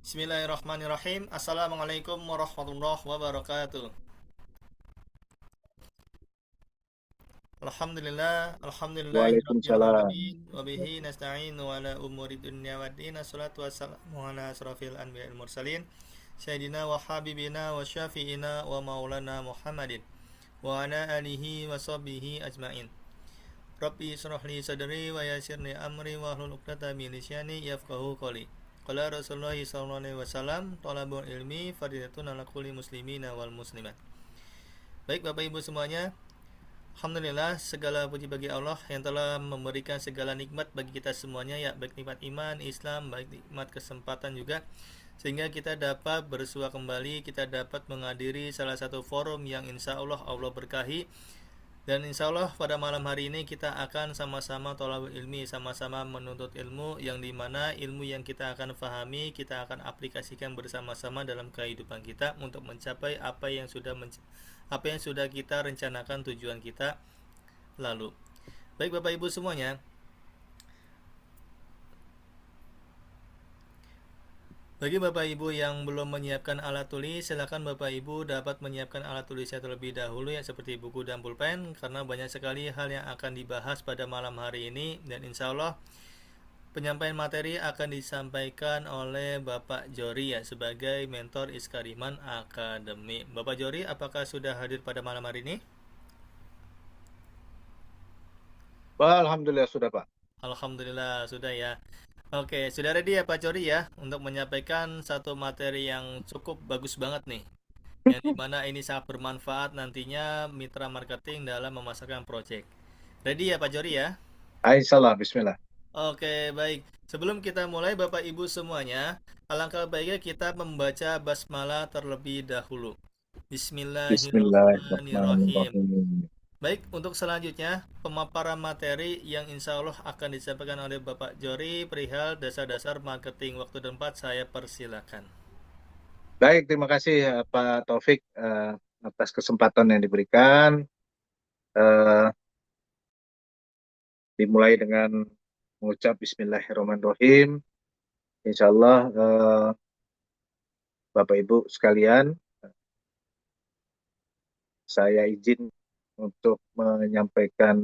Bismillahirrahmanirrahim. Assalamualaikum warahmatullahi wabarakatuh. Alhamdulillahi rabbil Waalaikumsalam. alamin wa bihi nasta'in wa ala umuri dunya waddin. Assalatu wassalamu ala asrafil anbiya'il mursalin sayyidina wa habibina wa syafi'ina wa maulana Muhammadin wa ala alihi wa sahbihi ajmain. Rabbi israh li sadri wa yassir li amri wa hlul 'uqdatam min lisani yafqahu qawli. Qala Rasulullah sallallahu alaihi wasallam, talabul ilmi fardhatun ala kulli muslimina wal muslimat. Baik Bapak Ibu semuanya, alhamdulillah segala puji bagi Allah yang telah memberikan segala nikmat bagi kita semuanya, ya, baik nikmat iman, Islam, baik nikmat kesempatan juga, sehingga kita dapat bersua kembali, kita dapat menghadiri salah satu forum yang insya Allah Allah berkahi. Dan insya Allah pada malam hari ini kita akan sama-sama thalabul ilmi, sama-sama menuntut ilmu, yang dimana ilmu yang kita akan fahami, kita akan aplikasikan bersama-sama dalam kehidupan kita untuk mencapai apa yang sudah kita rencanakan tujuan kita lalu. Baik Bapak Ibu semuanya, bagi Bapak Ibu yang belum menyiapkan alat tulis, silakan Bapak Ibu dapat menyiapkan alat tulisnya terlebih dahulu, ya, seperti buku dan pulpen, karena banyak sekali hal yang akan dibahas pada malam hari ini, dan insya Allah penyampaian materi akan disampaikan oleh Bapak Jori, ya, sebagai mentor Iskariman Academy. Bapak Jori, apakah sudah hadir pada malam hari ini? Alhamdulillah sudah, Pak. Alhamdulillah sudah, ya. Oke, sudah ready ya Pak Jori, ya, untuk menyampaikan satu materi yang cukup bagus banget nih, yang dimana ini sangat bermanfaat nantinya mitra marketing dalam memasarkan project. Ready ya Pak Jori, ya? Aisyallah, bismillah. Oke, baik. Sebelum kita mulai Bapak Ibu semuanya, alangkah baiknya kita membaca basmalah terlebih dahulu. Bismillahirrahmanirrahim. Bismillahirrahmanirrahim. Baik, untuk selanjutnya pemaparan materi yang insya Allah akan disampaikan oleh Bapak Jori perihal dasar-dasar marketing. Waktu dan tempat saya persilakan. Baik, terima kasih Pak Taufik atas kesempatan yang diberikan. Eh, Dimulai dengan mengucap Bismillahirrahmanirrahim. Insya Allah, Bapak Ibu sekalian, saya izin untuk menyampaikan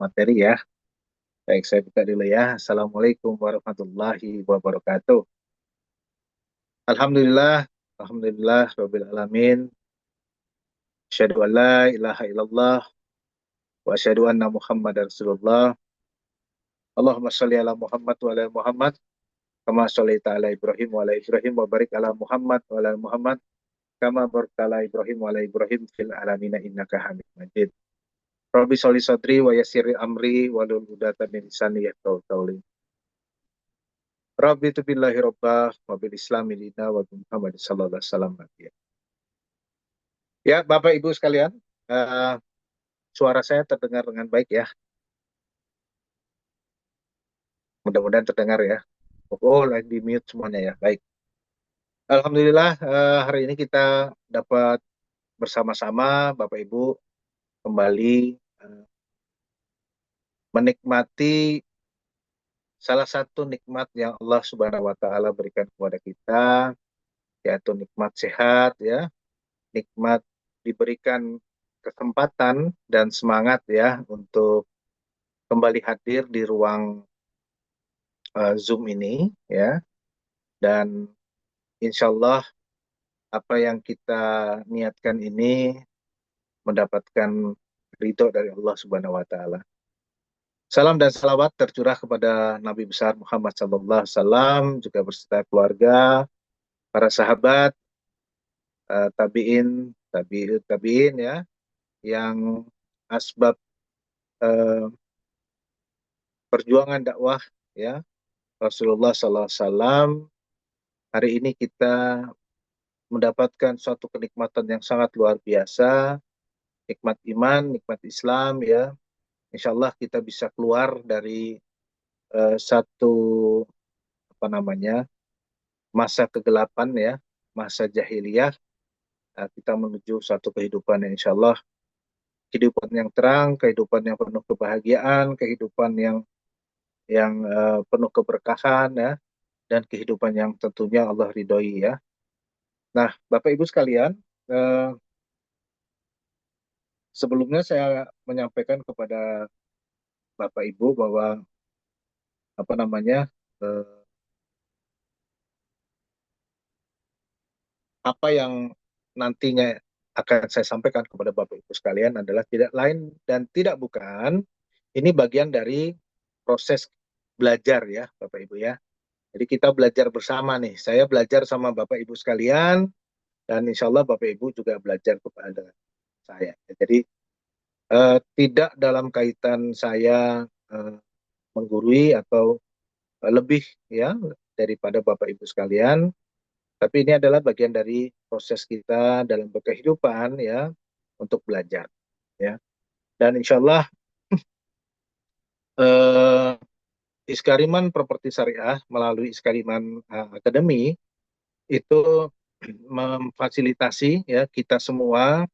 materi ya. Baik, saya buka dulu ya. Assalamualaikum warahmatullahi wabarakatuh. Alhamdulillah, Alhamdulillah, Rabbil Alamin. Asyhadu an la ilaha illallah wa asyhadu anna Muhammad Rasulullah. Allahumma sholli ala Muhammad wa ala Muhammad kama shallaita ala Ibrahim wa ala Ibrahim wa barik ala Muhammad wa ala Muhammad kama barakta ala Ibrahim wa ala Ibrahim fil alamin innaka Hamidum Majid. Rabbi sholli sadri wa yassir amri wa hlul 'uqdatam min lisani yafqahu qawli. Rabbi tu billahi rabbah wa bil islami dina wa bi Muhammad sallallahu alaihi wasallam. Ya, Bapak Ibu sekalian, eh, suara saya terdengar dengan baik ya. Mudah-mudahan terdengar ya. Oh, lagi di mute semuanya ya. Baik. Alhamdulillah, hari ini kita dapat bersama-sama Bapak Ibu kembali eh, menikmati salah satu nikmat yang Allah Subhanahu wa taala berikan kepada kita, yaitu nikmat sehat ya, nikmat diberikan kesempatan dan semangat ya untuk kembali hadir di ruang Zoom ini ya, dan insya Allah apa yang kita niatkan ini mendapatkan ridho dari Allah Subhanahu wa taala. Salam dan salawat tercurah kepada Nabi besar Muhammad sallallahu alaihi wasallam, juga beserta keluarga, para sahabat, tabiin ya, yang asbab eh, perjuangan dakwah ya Rasulullah sallallahu alaihi wasallam. Hari ini kita mendapatkan suatu kenikmatan yang sangat luar biasa, nikmat iman, nikmat Islam ya. Insya Allah kita bisa keluar dari satu apa namanya masa kegelapan ya, masa jahiliyah. Kita menuju satu kehidupan yang insya Allah kehidupan yang terang, kehidupan yang penuh kebahagiaan, kehidupan yang penuh keberkahan ya. dan kehidupan yang tentunya Allah ridhoi ya. Nah, Bapak Ibu sekalian, eh, sebelumnya saya menyampaikan kepada Bapak Ibu bahwa apa namanya eh, apa yang nantinya akan saya sampaikan kepada Bapak Ibu sekalian adalah tidak lain dan tidak bukan ini bagian dari proses belajar ya Bapak Ibu ya. Jadi kita belajar bersama nih. Saya belajar sama Bapak Ibu sekalian dan insya Allah Bapak Ibu juga belajar kepada saya. Jadi tidak dalam kaitan saya menggurui atau lebih ya daripada Bapak Ibu sekalian, tapi ini adalah bagian dari proses kita dalam berkehidupan ya untuk belajar ya. Dan insya Allah eh, Iskariman Properti Syariah melalui Iskariman Akademi itu memfasilitasi ya kita semua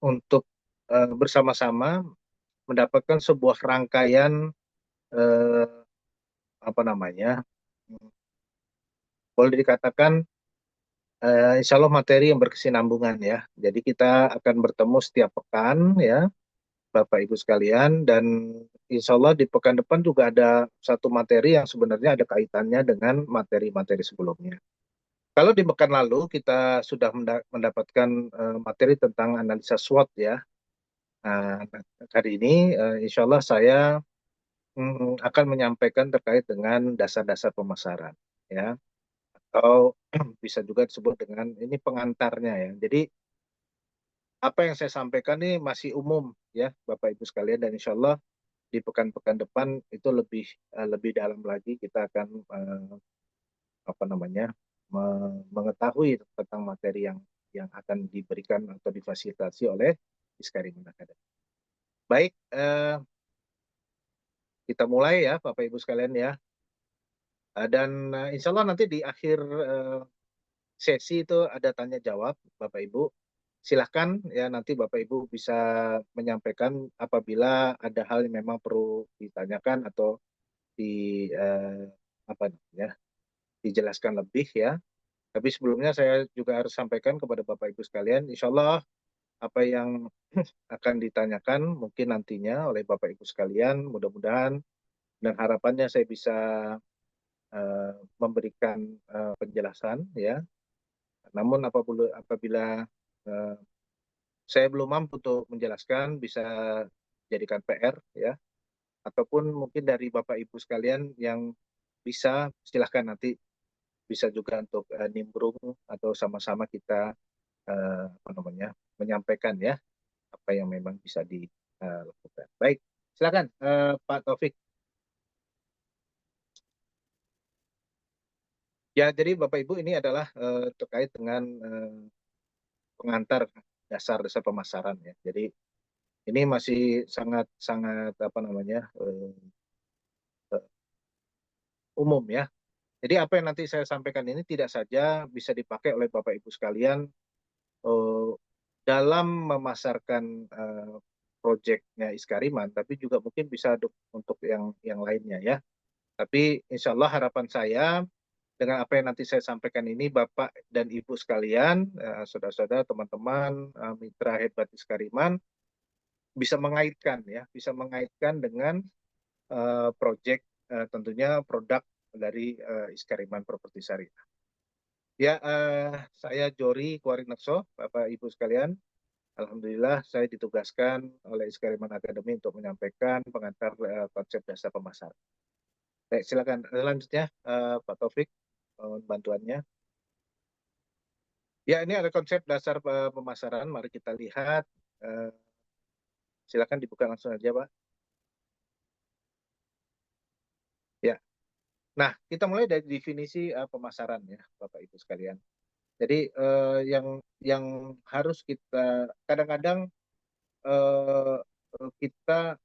untuk bersama-sama mendapatkan sebuah rangkaian eh, apa namanya boleh dikatakan insya Allah materi yang berkesinambungan ya. Jadi kita akan bertemu setiap pekan ya Bapak Ibu sekalian dan insya Allah di pekan depan juga ada satu materi yang sebenarnya ada kaitannya dengan materi-materi sebelumnya. Kalau di pekan lalu kita sudah mendapatkan materi tentang analisa SWOT ya. Nah, hari ini insya Allah saya akan menyampaikan terkait dengan dasar-dasar pemasaran ya. Atau bisa juga disebut dengan ini pengantarnya ya. Jadi apa yang saya sampaikan ini masih umum ya Bapak Ibu sekalian dan insya Allah di pekan-pekan depan itu lebih dalam lagi kita akan apa namanya mengetahui tentang materi yang akan diberikan atau difasilitasi oleh Iskarimun Academy. Baik, kita mulai ya Bapak Ibu sekalian ya. Dan insya Allah nanti di akhir sesi itu ada tanya jawab Bapak Ibu. Silahkan ya nanti Bapak Ibu bisa menyampaikan apabila ada hal yang memang perlu ditanyakan atau di apa ya dijelaskan lebih ya. Tapi sebelumnya saya juga harus sampaikan kepada Bapak Ibu sekalian, insya Allah apa yang akan ditanyakan mungkin nantinya oleh Bapak Ibu sekalian, mudah-mudahan dan harapannya saya bisa memberikan penjelasan ya. Namun apabila uh, saya belum mampu untuk menjelaskan, bisa jadikan PR ya, ataupun mungkin dari Bapak Ibu sekalian yang bisa silahkan nanti bisa juga untuk nimbrung atau sama-sama kita apa namanya menyampaikan ya apa yang memang bisa dilakukan. Baik, silakan Pak Taufik. Ya, jadi Bapak Ibu ini adalah terkait dengan pengantar dasar-dasar pemasaran ya. Jadi ini masih sangat sangat apa namanya umum ya. Jadi apa yang nanti saya sampaikan ini tidak saja bisa dipakai oleh Bapak Ibu sekalian eh, dalam memasarkan proyeknya Iskariman, tapi juga mungkin bisa untuk yang lainnya ya. Tapi insya Allah harapan saya dengan apa yang nanti saya sampaikan ini, Bapak dan Ibu sekalian, saudara-saudara, teman-teman, mitra hebat Iskariman, bisa mengaitkan ya, bisa mengaitkan dengan proyek tentunya produk dari Iskariman Properti Syariah. Ya, saya Jori Kuarinekso, Bapak Ibu sekalian. Alhamdulillah saya ditugaskan oleh Iskariman Academy untuk menyampaikan pengantar konsep dasar pemasaran. Baik, silakan. Selanjutnya Pak Taufik, bantuannya. Ya, ini ada konsep dasar pemasaran. Mari kita lihat. Eh, Silakan dibuka langsung aja, Pak. Ya. Nah, kita mulai dari definisi pemasaran ya, Bapak Ibu sekalian. Jadi yang harus kita kadang-kadang eh, kita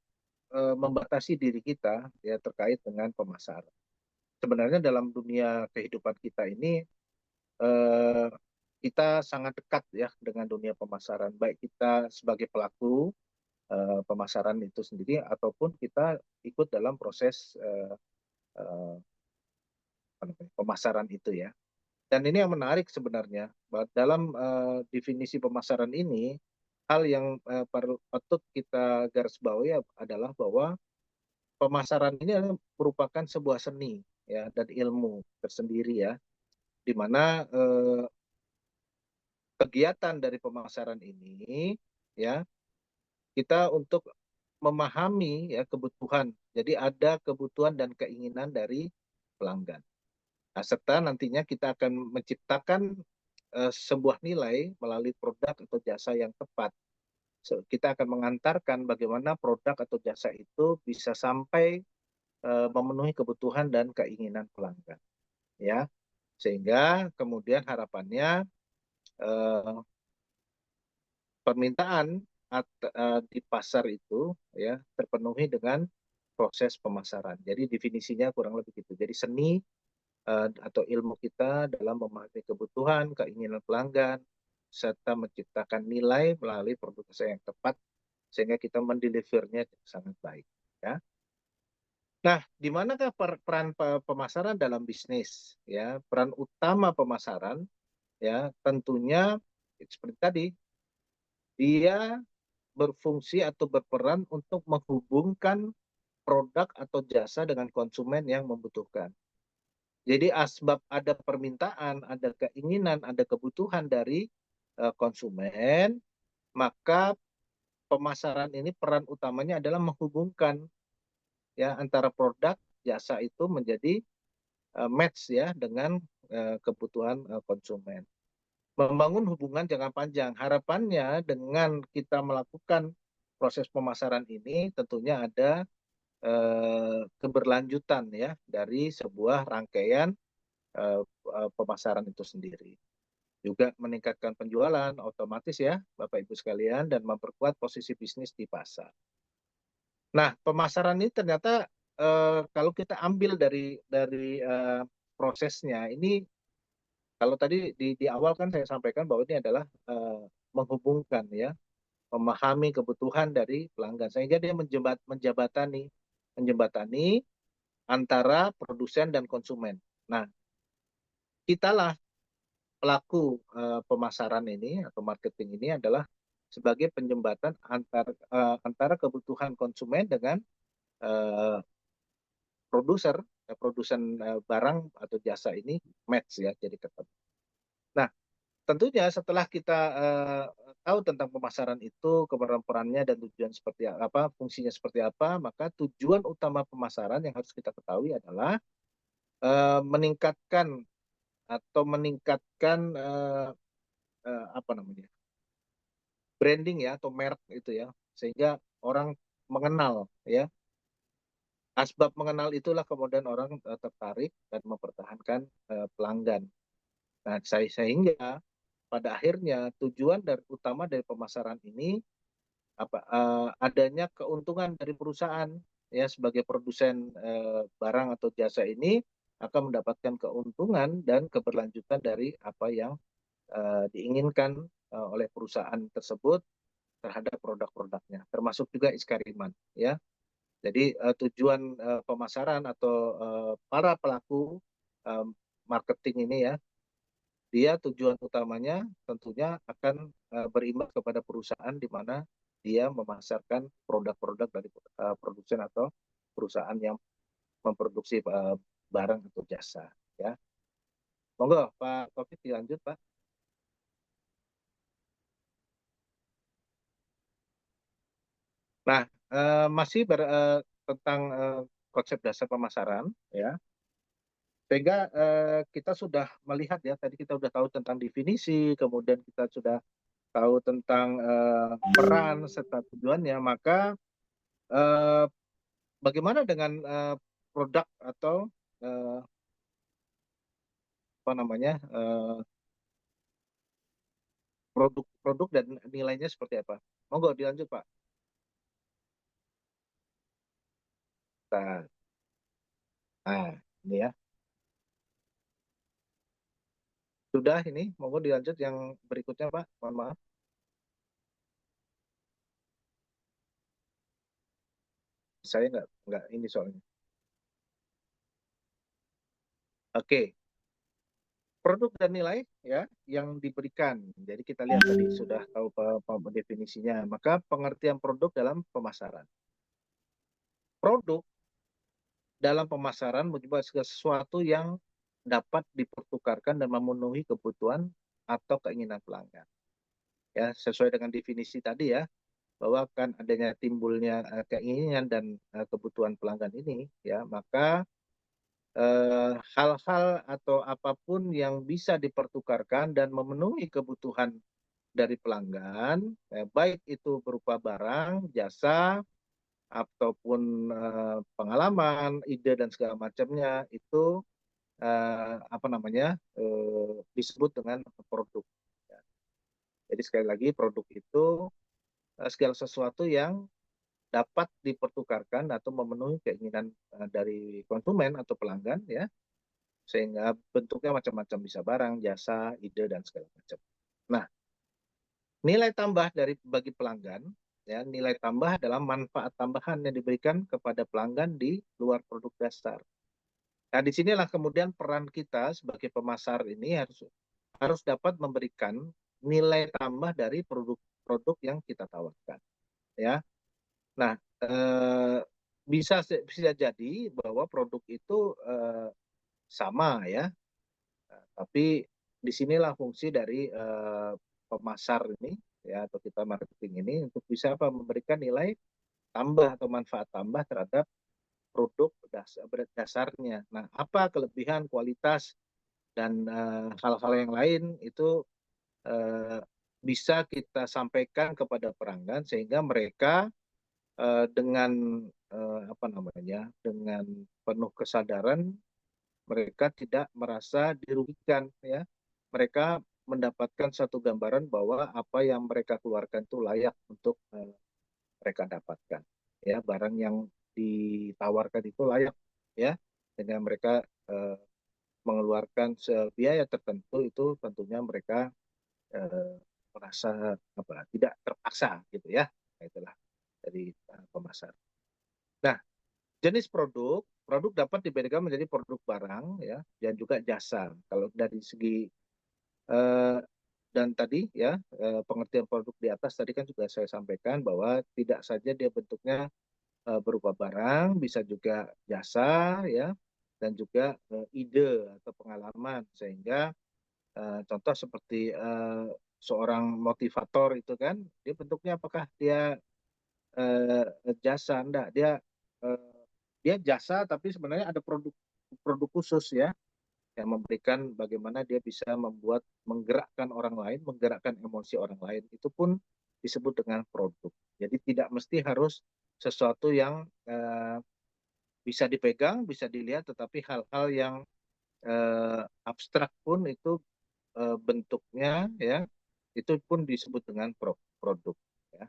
membatasi diri kita ya terkait dengan pemasaran. Sebenarnya dalam dunia kehidupan kita ini eh, kita sangat dekat ya dengan dunia pemasaran, baik kita sebagai pelaku pemasaran itu sendiri ataupun kita ikut dalam proses pemasaran itu ya. Dan ini yang menarik sebenarnya, dalam definisi pemasaran ini, hal yang patut kita garis bawahi adalah bahwa pemasaran ini merupakan sebuah seni ya dan ilmu tersendiri ya, di mana kegiatan dari pemasaran ini ya kita untuk memahami ya kebutuhan. Jadi ada kebutuhan dan keinginan dari pelanggan. Nah, serta nantinya kita akan menciptakan sebuah nilai melalui produk atau jasa yang tepat. Kita akan mengantarkan bagaimana produk atau jasa itu bisa sampai memenuhi kebutuhan dan keinginan pelanggan, ya. Sehingga kemudian harapannya eh, permintaan di pasar itu ya terpenuhi dengan proses pemasaran. Jadi definisinya kurang lebih gitu. Jadi seni atau ilmu kita dalam memahami kebutuhan, keinginan pelanggan, serta menciptakan nilai melalui produk yang tepat sehingga kita mendelivernya sangat baik. Ya. Nah, di manakah peran pemasaran dalam bisnis? Ya, peran utama pemasaran ya tentunya seperti tadi dia berfungsi atau berperan untuk menghubungkan produk atau jasa dengan konsumen yang membutuhkan. Jadi asbab ada permintaan, ada keinginan, ada kebutuhan dari konsumen, maka pemasaran ini peran utamanya adalah menghubungkan ya antara produk jasa itu menjadi match ya dengan kebutuhan konsumen. Membangun hubungan jangka panjang. Harapannya dengan kita melakukan proses pemasaran ini tentunya ada keberlanjutan ya dari sebuah rangkaian pemasaran itu sendiri. Juga meningkatkan penjualan otomatis ya Bapak Ibu sekalian dan memperkuat posisi bisnis di pasar. Nah, pemasaran ini ternyata kalau kita ambil dari prosesnya ini kalau tadi di awal kan saya sampaikan bahwa ini adalah menghubungkan ya, memahami kebutuhan dari pelanggan sehingga dia menjembatani antara produsen dan konsumen. Nah, kitalah pelaku pemasaran ini atau marketing ini adalah sebagai penjembatan antara kebutuhan konsumen dengan uh, produsen barang atau jasa ini match ya jadi ketemu. Nah, tentunya setelah kita tahu tentang pemasaran itu, perannya dan tujuan seperti apa, fungsinya seperti apa, maka tujuan utama pemasaran yang harus kita ketahui adalah meningkatkan atau meningkatkan apa namanya branding ya atau merek itu ya sehingga orang mengenal ya asbab mengenal itulah kemudian orang tertarik dan mempertahankan pelanggan. Nah sehingga pada akhirnya tujuan utama dari pemasaran ini adanya keuntungan dari perusahaan ya sebagai produsen barang atau jasa ini akan mendapatkan keuntungan dan keberlanjutan dari apa yang diinginkan oleh perusahaan tersebut terhadap produk-produknya, termasuk juga Iskariman, ya. Jadi tujuan pemasaran atau para pelaku uh, marketing ini ya, dia tujuan utamanya tentunya akan berimbas kepada perusahaan di mana dia memasarkan produk-produk dari produsen atau perusahaan yang memproduksi barang atau jasa, ya. Monggo Pak Taufik dilanjut Pak. Nah, masih tentang konsep dasar pemasaran, ya. Sehingga kita sudah melihat ya, tadi kita sudah tahu tentang definisi, kemudian kita sudah tahu tentang peran serta tujuannya, maka eh, bagaimana dengan produk atau eh, apa namanya produk-produk dan nilainya seperti apa? Monggo dilanjut Pak. Nah, ini ya. Sudah ini, monggo dilanjut yang berikutnya Pak. Mohon maaf. Saya nggak ini soalnya. Oke, produk dan nilai ya yang diberikan. Jadi kita lihat tadi sudah tahu definisinya. Maka pengertian produk dalam pemasaran. Produk dalam pemasaran merupakan sesuatu yang dapat dipertukarkan dan memenuhi kebutuhan atau keinginan pelanggan. Ya, sesuai dengan definisi tadi ya, bahwa kan adanya timbulnya keinginan dan kebutuhan pelanggan ini, ya maka hal-hal atau apapun yang bisa dipertukarkan dan memenuhi kebutuhan dari pelanggan, baik itu berupa barang, jasa, ataupun pengalaman, ide dan segala macamnya itu apa namanya disebut dengan produk. Ya. Jadi sekali lagi produk itu segala sesuatu yang dapat dipertukarkan atau memenuhi keinginan dari konsumen atau pelanggan ya, sehingga bentuknya macam-macam, bisa barang, jasa, ide dan segala macam. Nah, nilai tambah bagi pelanggan ya, nilai tambah adalah manfaat tambahan yang diberikan kepada pelanggan di luar produk dasar. Nah, disinilah kemudian peran kita sebagai pemasar ini harus dapat memberikan nilai tambah dari produk-produk yang kita tawarkan ya. Nah, bisa jadi bahwa produk itu sama ya, tapi disinilah fungsi dari pemasar ini ya, atau kita marketing ini untuk bisa apa, memberikan nilai tambah atau manfaat tambah terhadap produk dasarnya. Nah, apa kelebihan, kualitas dan hal-hal yang lain itu eh, bisa kita sampaikan kepada pelanggan sehingga mereka dengan apa namanya, dengan penuh kesadaran mereka tidak merasa dirugikan ya. Mereka mendapatkan satu gambaran bahwa apa yang mereka keluarkan itu layak untuk mereka dapatkan. Ya, barang yang ditawarkan itu layak ya, dengan mereka mengeluarkan biaya tertentu itu tentunya mereka eh, merasa apa, tidak terpaksa gitu ya. Nah, itulah dari pemasar. Nah, jenis produk dapat dibedakan menjadi produk barang ya dan juga jasa. Kalau dari segi eh, dan tadi ya pengertian produk di atas tadi kan juga saya sampaikan bahwa tidak saja dia bentuknya berupa barang, bisa juga jasa ya, dan juga ide atau pengalaman, sehingga contoh seperti seorang motivator itu kan dia bentuknya apakah dia eh, jasa, enggak, eh, dia jasa tapi sebenarnya ada produk produk khusus ya yang memberikan bagaimana dia bisa menggerakkan orang lain, menggerakkan emosi orang lain, itu pun disebut dengan produk. Jadi tidak mesti harus sesuatu yang bisa dipegang, bisa dilihat, tetapi hal-hal yang abstrak pun itu bentuknya ya itu pun disebut dengan produk. Ya.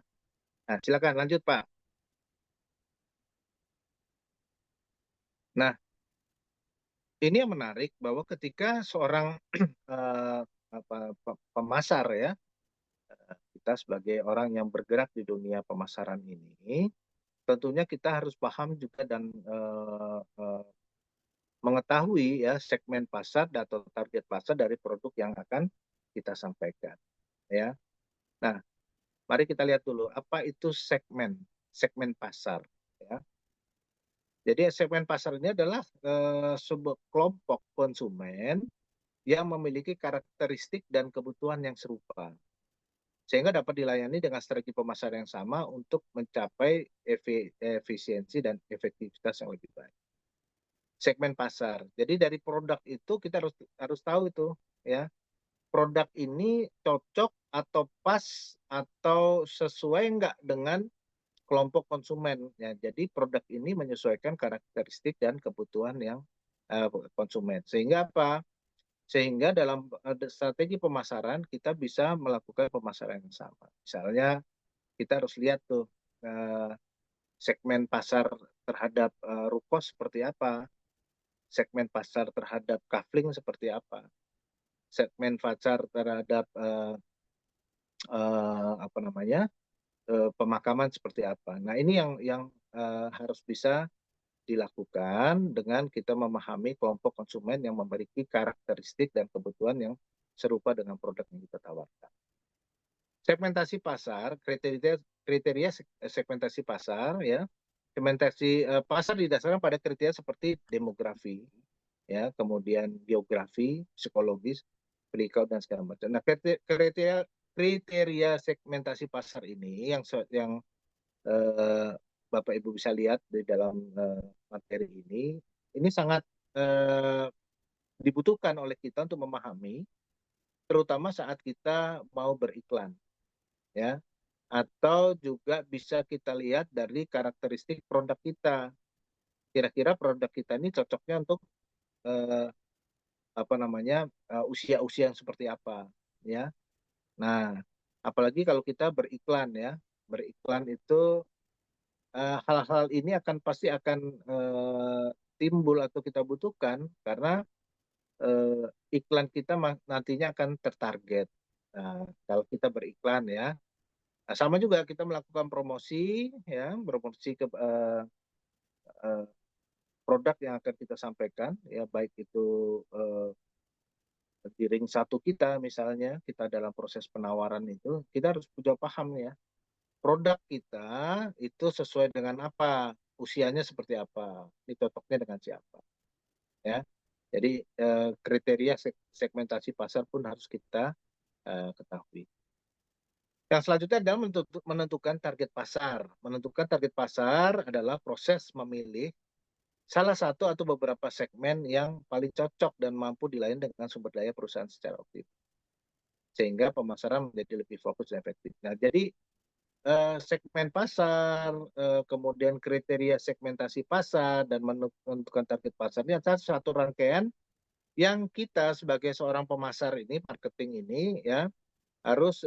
Nah, silakan lanjut Pak. Nah, ini yang menarik bahwa ketika seorang eh, pemasar ya, kita sebagai orang yang bergerak di dunia pemasaran ini, tentunya kita harus paham juga dan mengetahui ya segmen pasar atau target pasar dari produk yang akan kita sampaikan. Ya, nah mari kita lihat dulu apa itu segmen pasar. Ya. Jadi segmen pasar ini adalah sebuah kelompok konsumen yang memiliki karakteristik dan kebutuhan yang serupa, sehingga dapat dilayani dengan strategi pemasaran yang sama untuk mencapai efisiensi dan efektivitas yang lebih baik. Segmen pasar. Jadi dari produk itu kita harus tahu itu ya, produk ini cocok atau pas atau sesuai nggak dengan kelompok konsumen ya. Jadi produk ini menyesuaikan karakteristik dan kebutuhan yang konsumen. Sehingga apa? Sehingga dalam strategi pemasaran kita bisa melakukan pemasaran yang sama. Misalnya kita harus lihat tuh eh, segmen pasar terhadap ruko seperti apa, segmen pasar terhadap kafling seperti apa, segmen pasar terhadap apa namanya pemakaman seperti apa. Nah ini yang harus bisa dilakukan dengan kita memahami kelompok konsumen yang memiliki karakteristik dan kebutuhan yang serupa dengan produk yang kita tawarkan. Segmentasi pasar, kriteria segmentasi pasar ya. Segmentasi pasar didasarkan pada kriteria seperti demografi, ya, kemudian geografi, psikologis, vertikal dan segala macam. Nah, kriteria segmentasi pasar ini yang Bapak Ibu bisa lihat di dalam materi ini sangat dibutuhkan oleh kita untuk memahami, terutama saat kita mau beriklan, ya, atau juga bisa kita lihat dari karakteristik produk kita. Kira-kira produk kita ini cocoknya untuk usia-usia yang seperti apa, ya. Nah, apalagi kalau kita beriklan, ya, beriklan itu hal-hal ini pasti akan timbul atau kita butuhkan karena iklan kita nantinya akan tertarget. Nah, kalau kita beriklan, ya. Nah, sama juga kita melakukan promosi, ya, promosi ke produk yang akan kita sampaikan, ya, baik itu di ring satu kita misalnya, kita dalam proses penawaran itu, kita harus punya paham, ya, produk kita itu sesuai dengan apa, usianya seperti apa, ini cocoknya dengan siapa, ya. Jadi kriteria segmentasi pasar pun harus kita ketahui. Yang selanjutnya adalah menentukan target pasar. Menentukan target pasar adalah proses memilih salah satu atau beberapa segmen yang paling cocok dan mampu dilayani dengan sumber daya perusahaan secara optimal. Sehingga pemasaran menjadi lebih fokus dan efektif. Nah, jadi segmen pasar, kemudian kriteria segmentasi pasar, dan menentukan target pasar ini adalah satu rangkaian yang kita sebagai seorang pemasar ini, marketing ini, ya, harus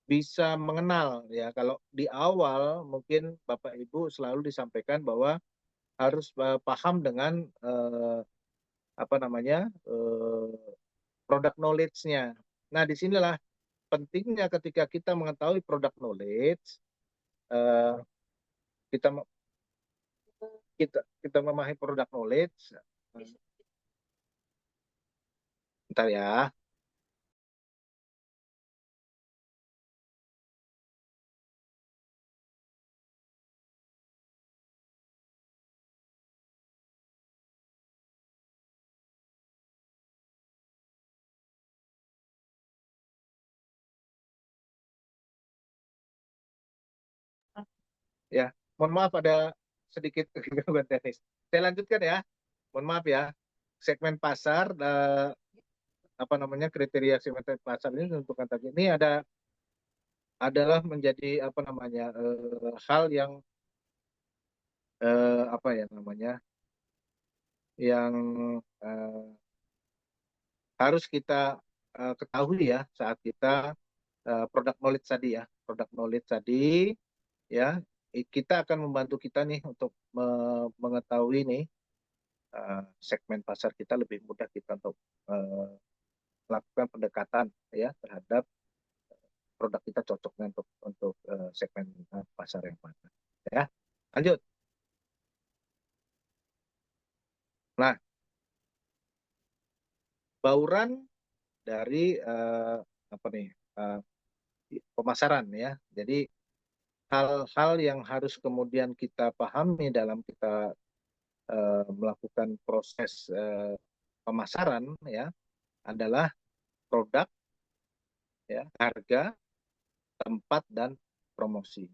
bisa mengenal, ya. Kalau di awal mungkin Bapak Ibu selalu disampaikan bahwa harus paham dengan produk knowledge-nya. Nah, disinilah pentingnya ketika kita mengetahui produk knowledge, eh, kita kita kita memahami produk knowledge. Bentar, ya. Ya, mohon maaf ada sedikit gangguan teknis. Saya lanjutkan, ya. Mohon maaf, ya. Segmen pasar, kriteria segmen pasar ini menentukan target ini adalah menjadi hal yang yang eh, harus kita ketahui, ya, saat kita produk knowledge tadi, ya, produk knowledge tadi, ya, kita akan membantu kita nih untuk mengetahui nih segmen pasar kita, lebih mudah kita untuk melakukan pendekatan, ya, terhadap produk kita cocoknya untuk segmen pasar yang mana, ya. Lanjut. Nah, bauran dari pemasaran, ya. Jadi hal-hal yang harus kemudian kita pahami dalam kita melakukan proses pemasaran, ya, adalah produk, ya, harga, tempat, dan promosi.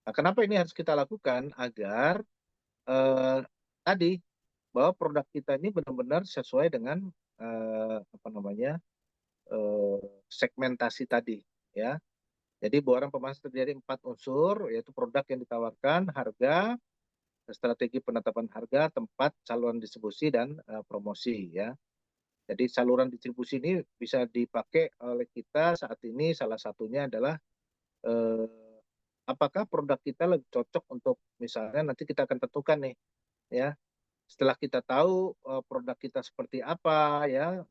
Nah, kenapa ini harus kita lakukan? Agar tadi bahwa produk kita ini benar-benar sesuai dengan segmentasi tadi, ya. Jadi bauran pemasaran terjadi 4 unsur, yaitu produk yang ditawarkan, harga, strategi penetapan harga, tempat, saluran distribusi, dan promosi, ya. Jadi saluran distribusi ini bisa dipakai oleh kita saat ini, salah satunya adalah apakah produk kita lebih cocok untuk, misalnya nanti kita akan tentukan nih, ya, setelah kita tahu produk kita seperti apa, ya,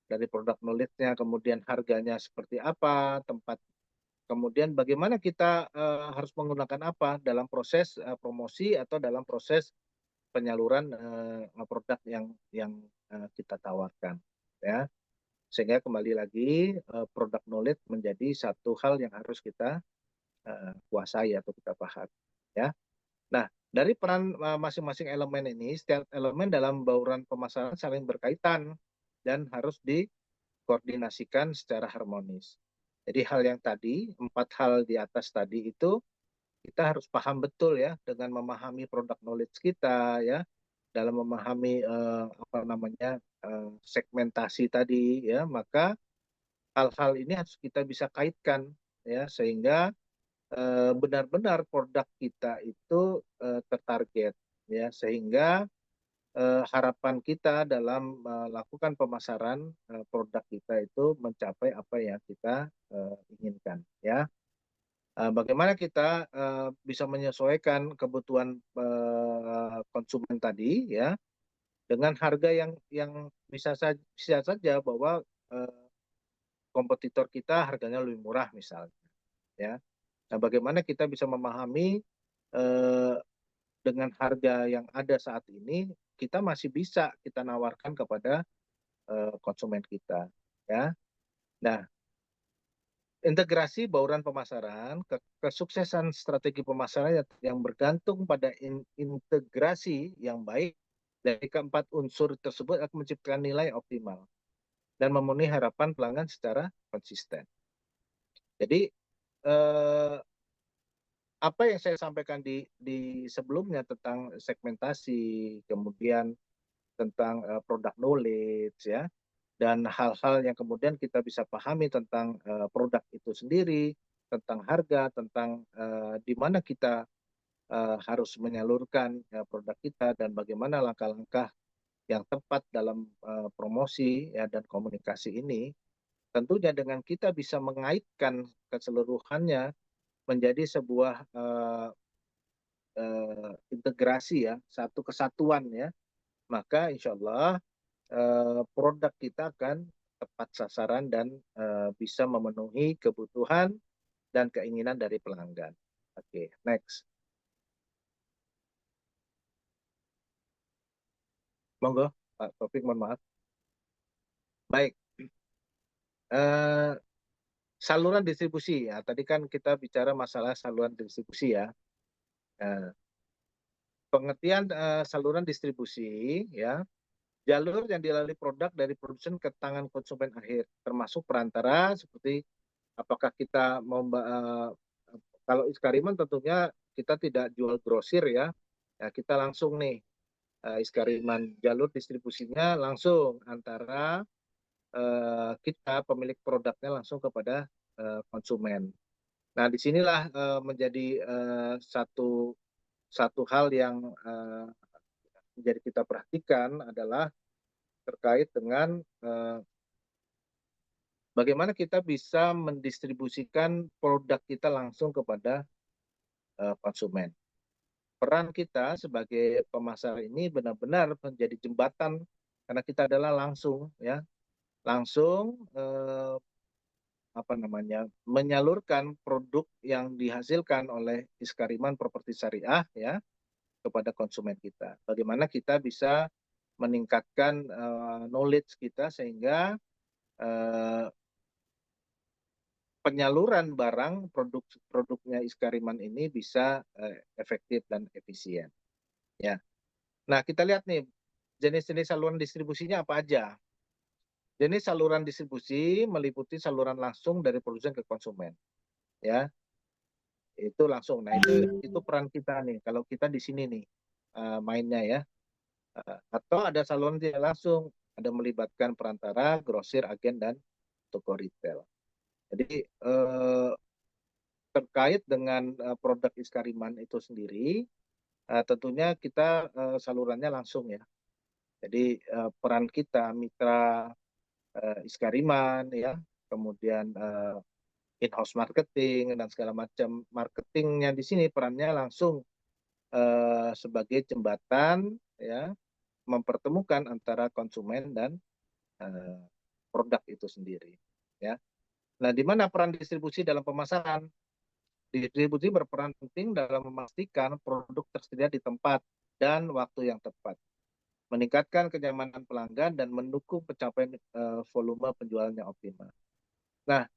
dari produk knowledge-nya, kemudian harganya seperti apa, tempat, kemudian bagaimana kita harus menggunakan apa dalam proses promosi atau dalam proses penyaluran produk yang kita tawarkan, ya. Sehingga kembali lagi product knowledge menjadi satu hal yang harus kita kuasai atau kita pahami, ya. Nah, dari peran masing-masing elemen ini, setiap elemen dalam bauran pemasaran saling berkaitan dan harus dikoordinasikan secara harmonis. Jadi hal yang tadi, 4 hal di atas tadi itu kita harus paham betul ya dengan memahami product knowledge kita ya, dalam memahami apa namanya segmentasi tadi ya, maka hal-hal ini harus kita bisa kaitkan ya sehingga benar-benar produk kita itu tertarget ya sehingga harapan kita dalam melakukan pemasaran produk kita itu mencapai apa yang kita inginkan ya. Bagaimana kita bisa menyesuaikan kebutuhan konsumen tadi ya dengan harga yang bisa saja bahwa kompetitor kita harganya lebih murah misalnya ya. Nah, bagaimana kita bisa memahami eh, dengan harga yang ada saat ini kita masih bisa kita nawarkan kepada konsumen kita ya. Nah, integrasi bauran pemasaran, kesuksesan strategi pemasaran yang bergantung pada integrasi yang baik dari keempat unsur tersebut akan menciptakan nilai optimal dan memenuhi harapan pelanggan secara konsisten. Jadi eh, apa yang saya sampaikan di sebelumnya tentang segmentasi, kemudian tentang product knowledge ya, dan hal-hal yang kemudian kita bisa pahami tentang produk itu sendiri, tentang harga, tentang di mana kita harus menyalurkan produk kita dan bagaimana langkah-langkah yang tepat dalam promosi ya dan komunikasi ini. Tentunya dengan kita bisa mengaitkan keseluruhannya menjadi sebuah integrasi ya, satu kesatuan ya, maka insya Allah produk kita akan tepat sasaran dan bisa memenuhi kebutuhan dan keinginan dari pelanggan. Oke, next. Monggo, Pak Taufik, mohon maaf. Baik, eh, saluran distribusi ya. Tadi kan kita bicara masalah saluran distribusi ya. Eh, pengertian saluran distribusi ya, jalur yang dilalui produk dari produsen ke tangan konsumen akhir, termasuk perantara seperti apakah kita mau kalau Iskariman tentunya kita tidak jual grosir ya. Ya kita langsung nih Iskariman jalur distribusinya langsung antara kita pemilik produknya langsung kepada konsumen. Nah, disinilah menjadi satu hal yang menjadi kita perhatikan adalah terkait dengan bagaimana kita bisa mendistribusikan produk kita langsung kepada konsumen. Peran kita sebagai pemasar ini benar-benar menjadi jembatan karena kita adalah langsung ya, langsung apa namanya menyalurkan produk yang dihasilkan oleh Iskariman Properti Syariah ya kepada konsumen kita. Bagaimana kita bisa meningkatkan knowledge kita sehingga uh, penyaluran barang produknya Iskariman ini bisa efektif dan efisien. Ya. Nah, kita lihat nih jenis-jenis saluran distribusinya apa aja. Jenis saluran distribusi meliputi saluran langsung dari produsen ke konsumen. Ya, itu langsung. Nah, itu peran kita nih. Kalau kita di sini nih mainnya ya. Atau ada saluran tidak langsung, ada melibatkan perantara, grosir, agen dan toko retail. Jadi terkait dengan produk Iskariman itu sendiri, tentunya kita salurannya langsung ya. Jadi peran kita mitra Iskariman ya, kemudian in-house marketing dan segala macam marketingnya di sini perannya langsung sebagai jembatan ya mempertemukan antara konsumen dan produk itu sendiri ya. Nah, di mana peran distribusi dalam pemasaran? Distribusi berperan penting dalam memastikan produk tersedia di tempat dan waktu yang tepat, meningkatkan kenyamanan pelanggan dan mendukung pencapaian volume penjualan yang optimal. Nah,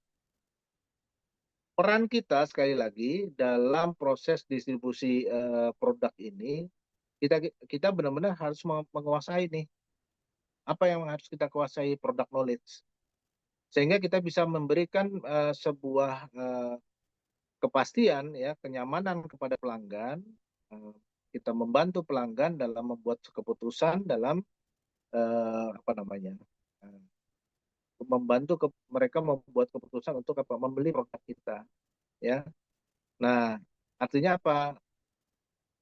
peran kita sekali lagi dalam proses distribusi produk ini, kita kita benar-benar harus menguasai nih apa yang harus kita kuasai, product knowledge, sehingga kita bisa memberikan sebuah kepastian ya, kenyamanan kepada pelanggan. Eh, kita membantu pelanggan dalam membuat keputusan dalam apa namanya, eh, membantu mereka membuat keputusan untuk apa, membeli produk kita ya. Nah, artinya apa?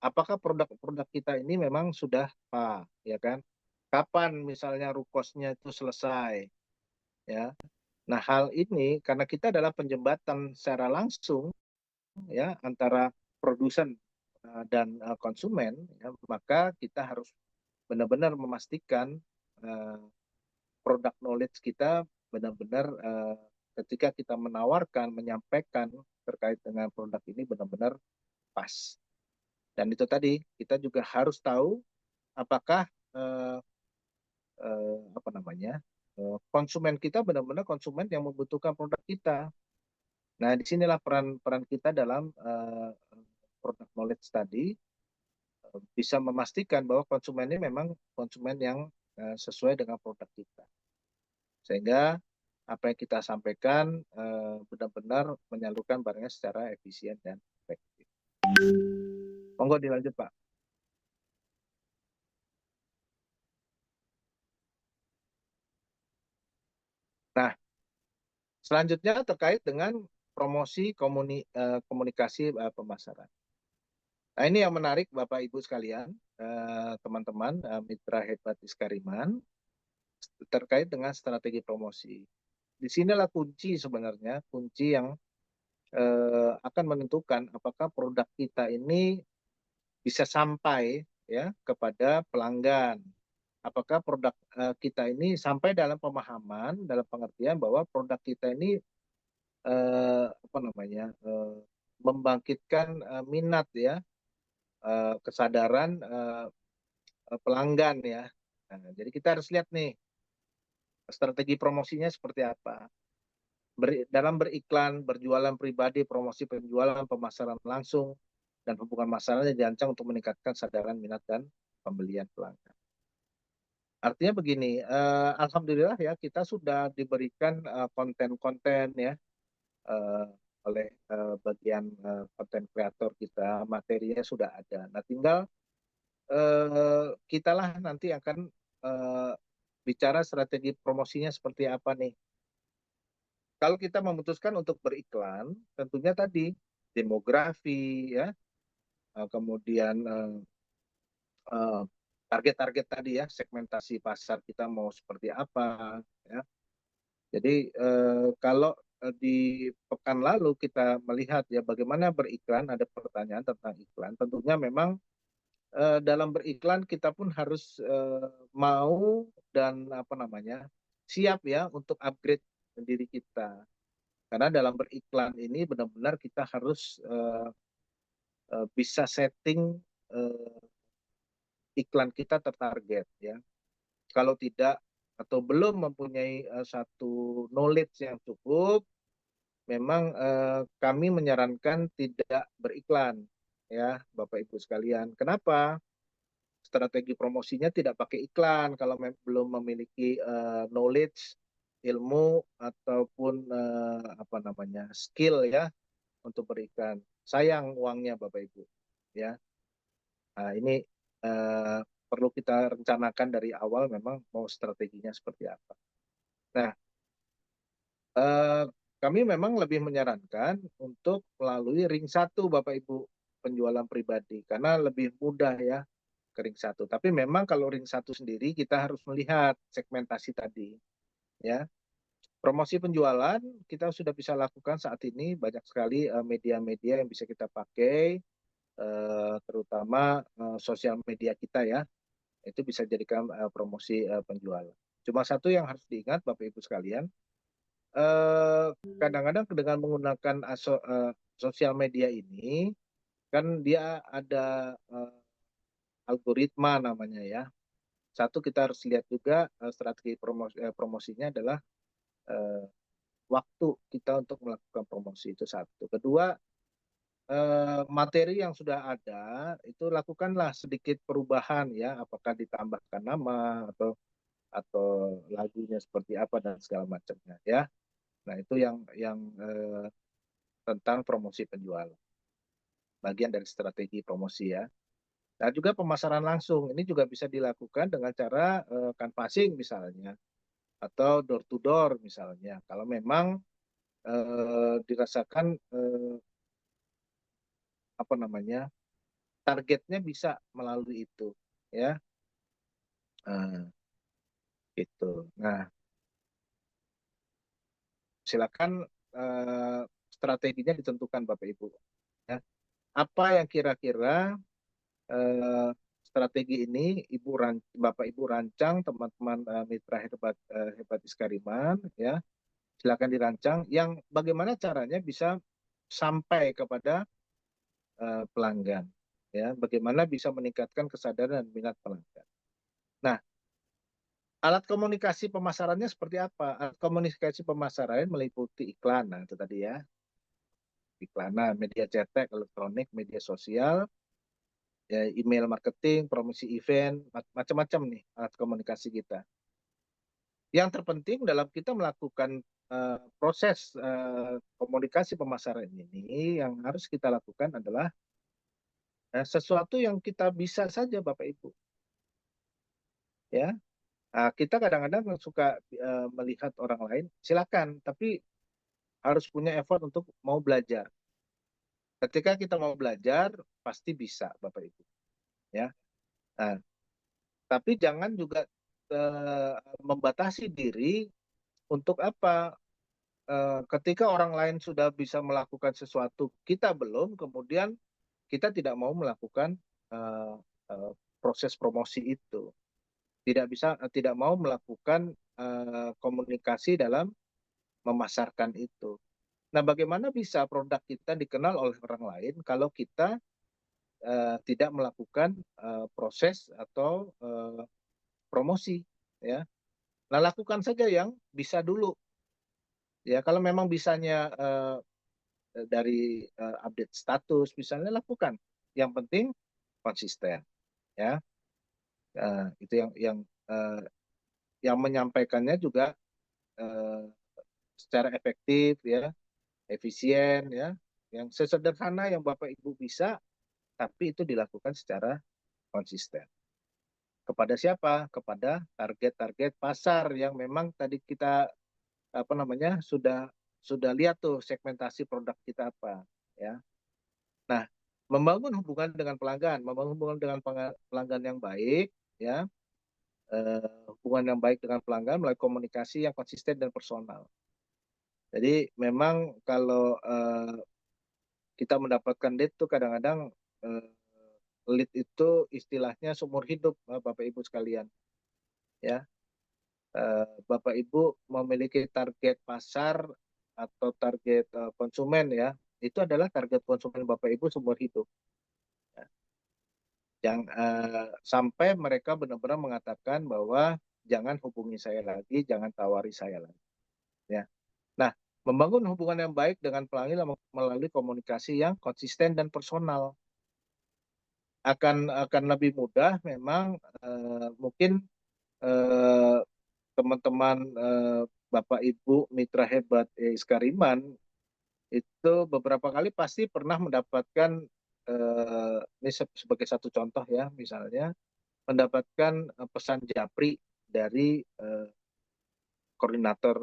Apakah produk-produk kita ini memang sudah apa ya kan? Kapan misalnya rukosnya itu selesai ya. Nah, hal ini karena kita adalah penjembatan secara langsung ya antara produsen dan konsumen ya, maka kita harus benar-benar memastikan uh, produk knowledge kita benar-benar ketika kita menawarkan, menyampaikan terkait dengan produk ini benar-benar pas. Dan itu tadi kita juga harus tahu apakah uh, apa namanya, konsumen kita benar-benar konsumen yang membutuhkan produk kita. Nah, disinilah peran kita dalam product knowledge tadi, bisa memastikan bahwa konsumen ini memang konsumen yang sesuai dengan produk kita. Sehingga apa yang kita sampaikan benar-benar menyalurkan barangnya secara efisien dan efektif. Monggo dilanjut, Pak. Nah, selanjutnya terkait dengan promosi komunikasi pemasaran. Nah, ini yang menarik Bapak Ibu sekalian, teman-teman, mitra hebat Iskariman, terkait dengan strategi promosi. Di sinilah kunci sebenarnya, kunci yang akan menentukan apakah produk kita ini bisa sampai ya kepada pelanggan. Apakah produk kita ini sampai dalam pemahaman, dalam pengertian bahwa produk kita ini apa namanya, membangkitkan minat ya, kesadaran pelanggan ya. Nah, jadi kita harus lihat nih strategi promosinya seperti apa. Dalam beriklan, berjualan pribadi, promosi penjualan, pemasaran langsung, dan hubungan masalahnya dirancang untuk meningkatkan sadaran minat dan pembelian pelanggan. Artinya begini, alhamdulillah ya kita sudah diberikan konten-konten ya uh, oleh bagian konten kreator kita, materinya sudah ada. Nah, tinggal kitalah nanti akan bicara strategi promosinya seperti apa nih. Kalau kita memutuskan untuk beriklan, tentunya tadi demografi ya, kemudian target-target tadi ya, segmentasi pasar kita mau seperti apa ya. Jadi kalau di pekan lalu kita melihat ya bagaimana beriklan, ada pertanyaan tentang iklan. Tentunya memang dalam beriklan kita pun harus mau dan apa namanya, siap ya untuk upgrade diri kita. Karena dalam beriklan ini benar-benar kita harus bisa setting iklan kita tertarget ya. Kalau tidak atau belum mempunyai satu knowledge yang cukup, memang kami menyarankan tidak beriklan ya, Bapak Ibu sekalian. Kenapa? Strategi promosinya tidak pakai iklan kalau belum memiliki knowledge, ilmu ataupun apa namanya, skill ya untuk beriklan. Sayang uangnya Bapak Ibu ya. Nah, ini eh, perlu kita rencanakan dari awal memang mau strateginya seperti apa. Nah, eh, kami memang lebih menyarankan untuk melalui ring satu Bapak Ibu penjualan pribadi karena lebih mudah ya ke ring satu. Tapi memang kalau ring satu sendiri kita harus melihat segmentasi tadi ya. Promosi penjualan kita sudah bisa lakukan saat ini, banyak sekali media-media yang bisa kita pakai, terutama sosial media kita ya, itu bisa jadikan promosi penjualan. Cuma satu yang harus diingat Bapak Ibu sekalian, eh, kadang-kadang dengan menggunakan sosial media ini kan dia ada algoritma namanya ya. Satu, kita harus lihat juga strategi promosinya adalah waktu kita untuk melakukan promosi, itu satu. Kedua, materi yang sudah ada itu lakukanlah sedikit perubahan ya, apakah ditambahkan nama atau lagunya seperti apa dan segala macamnya ya. Nah, itu yang tentang promosi penjualan. Bagian dari strategi promosi ya. Nah, juga pemasaran langsung ini juga bisa dilakukan dengan cara canvassing misalnya, atau door to door misalnya. Kalau memang dirasakan apa namanya, targetnya bisa melalui itu ya. Gitu. Nah, silakan strateginya ditentukan Bapak Ibu ya. Apa yang kira-kira strategi ini Bapak Ibu rancang, teman-teman mitra hebat hebat Iskariman ya. Silakan dirancang yang bagaimana caranya bisa sampai kepada pelanggan ya. Bagaimana bisa meningkatkan kesadaran dan minat pelanggan. Nah, alat komunikasi pemasarannya seperti apa? Alat komunikasi pemasaran meliputi iklan, nah itu tadi ya, iklanan, media cetak, elektronik, media sosial, ya, email marketing, promosi event, macam-macam nih alat komunikasi kita. Yang terpenting dalam kita melakukan proses komunikasi pemasaran ini, yang harus kita lakukan adalah sesuatu yang kita bisa saja Bapak Ibu. Ya, kita kadang-kadang suka melihat orang lain, silakan, tapi harus punya effort untuk mau belajar. Ketika kita mau belajar, pasti bisa, Bapak Ibu. Ya, nah, tapi jangan juga membatasi diri untuk apa? Ketika orang lain sudah bisa melakukan sesuatu, kita belum, kemudian kita tidak mau melakukan uh, uh, proses promosi itu. Tidak mau melakukan komunikasi dalam memasarkan itu. Nah, bagaimana bisa produk kita dikenal oleh orang lain kalau kita tidak melakukan proses atau promosi ya. Nah, lakukan saja yang bisa dulu ya. Kalau memang bisanya dari update status misalnya, lakukan. Yang penting konsisten ya. Itu uh, yang menyampaikannya juga uh, secara efektif ya, efisien ya. Yang sesederhana yang Bapak Ibu bisa, tapi itu dilakukan secara konsisten. Kepada siapa? Kepada target-target pasar yang memang tadi kita apa namanya sudah lihat tuh segmentasi produk kita apa ya. Nah, membangun hubungan dengan pelanggan, membangun hubungan dengan pelanggan yang baik ya, hubungan yang baik dengan pelanggan melalui komunikasi yang konsisten dan personal. Jadi memang kalau kita mendapatkan lead tuh kadang-kadang lead itu istilahnya seumur hidup Bapak Ibu sekalian ya. Bapak Ibu memiliki target pasar atau target konsumen ya, itu adalah target konsumen Bapak Ibu seumur hidup. Ya. Yang sampai mereka benar-benar mengatakan bahwa jangan hubungi saya lagi, jangan tawari saya lagi. Ya. Nah, membangun hubungan yang baik dengan pelanggan melalui komunikasi yang konsisten dan personal akan lebih mudah memang mungkin teman-teman Bapak Ibu mitra hebat Iskariman itu beberapa kali pasti pernah mendapatkan ini sebagai satu contoh ya, misalnya mendapatkan pesan japri dari koordinator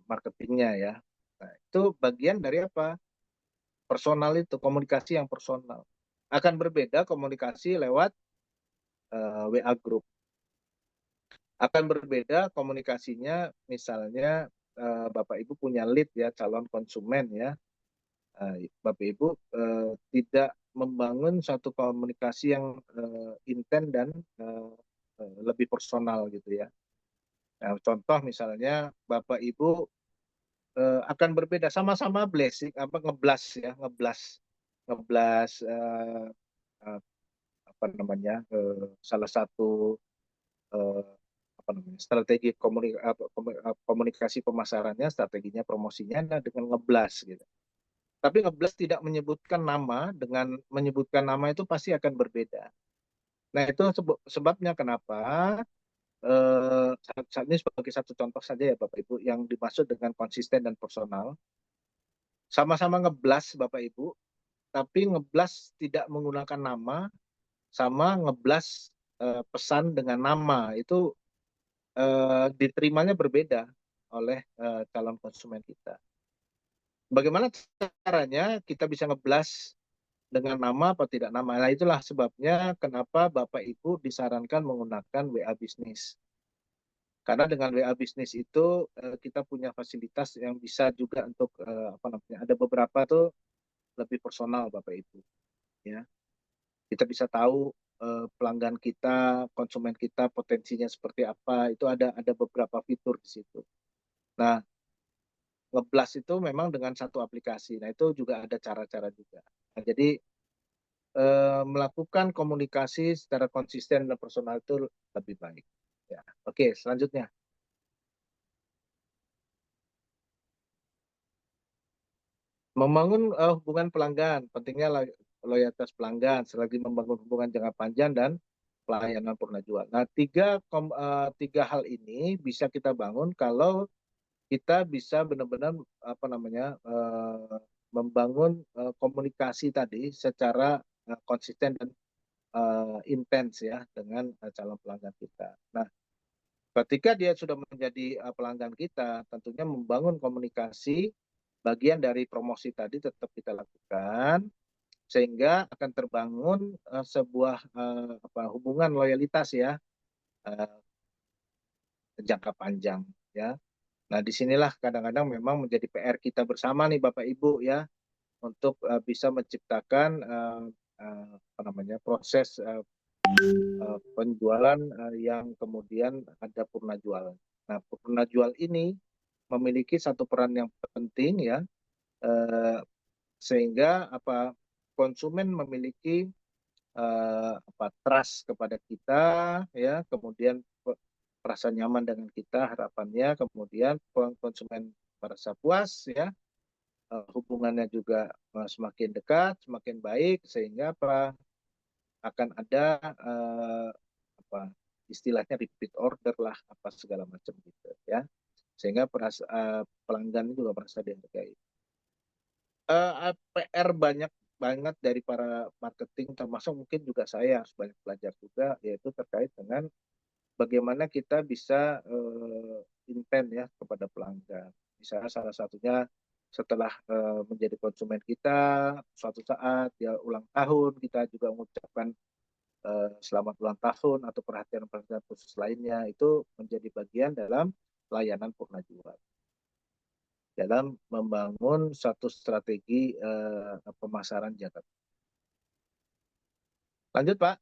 marketingnya ya. Nah, itu bagian dari apa? Personal, itu komunikasi yang personal. Akan berbeda komunikasi lewat WA group. Akan berbeda komunikasinya misalnya Bapak Ibu punya lead ya, calon konsumen ya. Bapak Ibu tidak membangun satu komunikasi yang intens dan lebih personal gitu ya. Nah, contoh misalnya Bapak Ibu akan berbeda, sama-sama blessing apa ngeblas ya, ngeblas ngeblas salah satu eh, strategi komunikasi pemasarannya, strateginya promosinya adalah dengan ngeblas gitu. Tapi ngeblas tidak menyebutkan nama, dengan menyebutkan nama itu pasti akan berbeda. Nah, itu sebabnya kenapa saat ini sebagai satu contoh saja ya Bapak Ibu, yang dimaksud dengan konsisten dan personal. Sama-sama ngeblas Bapak Ibu, tapi ngeblas tidak menggunakan nama, sama ngeblas pesan dengan nama, itu diterimanya berbeda oleh calon konsumen kita. Bagaimana caranya kita bisa ngeblas dengan nama atau tidak nama? Nah, itulah sebabnya kenapa Bapak Ibu disarankan menggunakan WA bisnis. Karena dengan WA bisnis itu kita punya fasilitas yang bisa juga untuk ada beberapa tuh lebih personal Bapak Ibu. Ya, kita bisa tahu pelanggan kita, konsumen kita potensinya seperti apa. Itu ada beberapa fitur di situ. Nah, ngeblas itu memang dengan satu aplikasi. Nah, itu juga ada cara-cara juga. Nah, jadi melakukan komunikasi secara konsisten dan personal itu lebih baik. Ya. Oke, selanjutnya. Membangun hubungan pelanggan, pentingnya loyalitas pelanggan, selagi membangun hubungan jangka panjang dan pelayanan purna jual. Nah, tiga hal ini bisa kita bangun kalau kita bisa benar-benar membangun komunikasi tadi secara konsisten dan intens ya dengan calon pelanggan kita. Nah, ketika dia sudah menjadi pelanggan kita, tentunya membangun komunikasi bagian dari promosi tadi tetap kita lakukan sehingga akan terbangun sebuah hubungan loyalitas ya uh, jangka panjang ya. Nah, disinilah kadang-kadang memang menjadi PR kita bersama nih Bapak Ibu ya untuk bisa menciptakan proses penjualan yang kemudian ada purna jual. Nah, purna jual ini memiliki satu peran yang penting ya, sehingga konsumen memiliki trust kepada kita ya, kemudian merasa nyaman dengan kita harapannya, kemudian konsumen merasa puas ya, hubungannya juga semakin dekat, semakin baik, sehingga akan ada istilahnya repeat order lah apa segala macam gitu ya, sehingga pelanggan juga merasa dihargai. PR banyak banget dari para marketing, termasuk mungkin juga saya harus banyak belajar juga, yaitu terkait dengan bagaimana kita bisa intent ya kepada pelanggan. Misalnya salah satunya setelah menjadi konsumen kita, suatu saat ya ulang tahun, kita juga mengucapkan selamat ulang tahun atau perhatian-perhatian khusus lainnya, itu menjadi bagian dalam layanan purna jual. Dalam membangun satu strategi pemasaran jangka. Lanjut, Pak.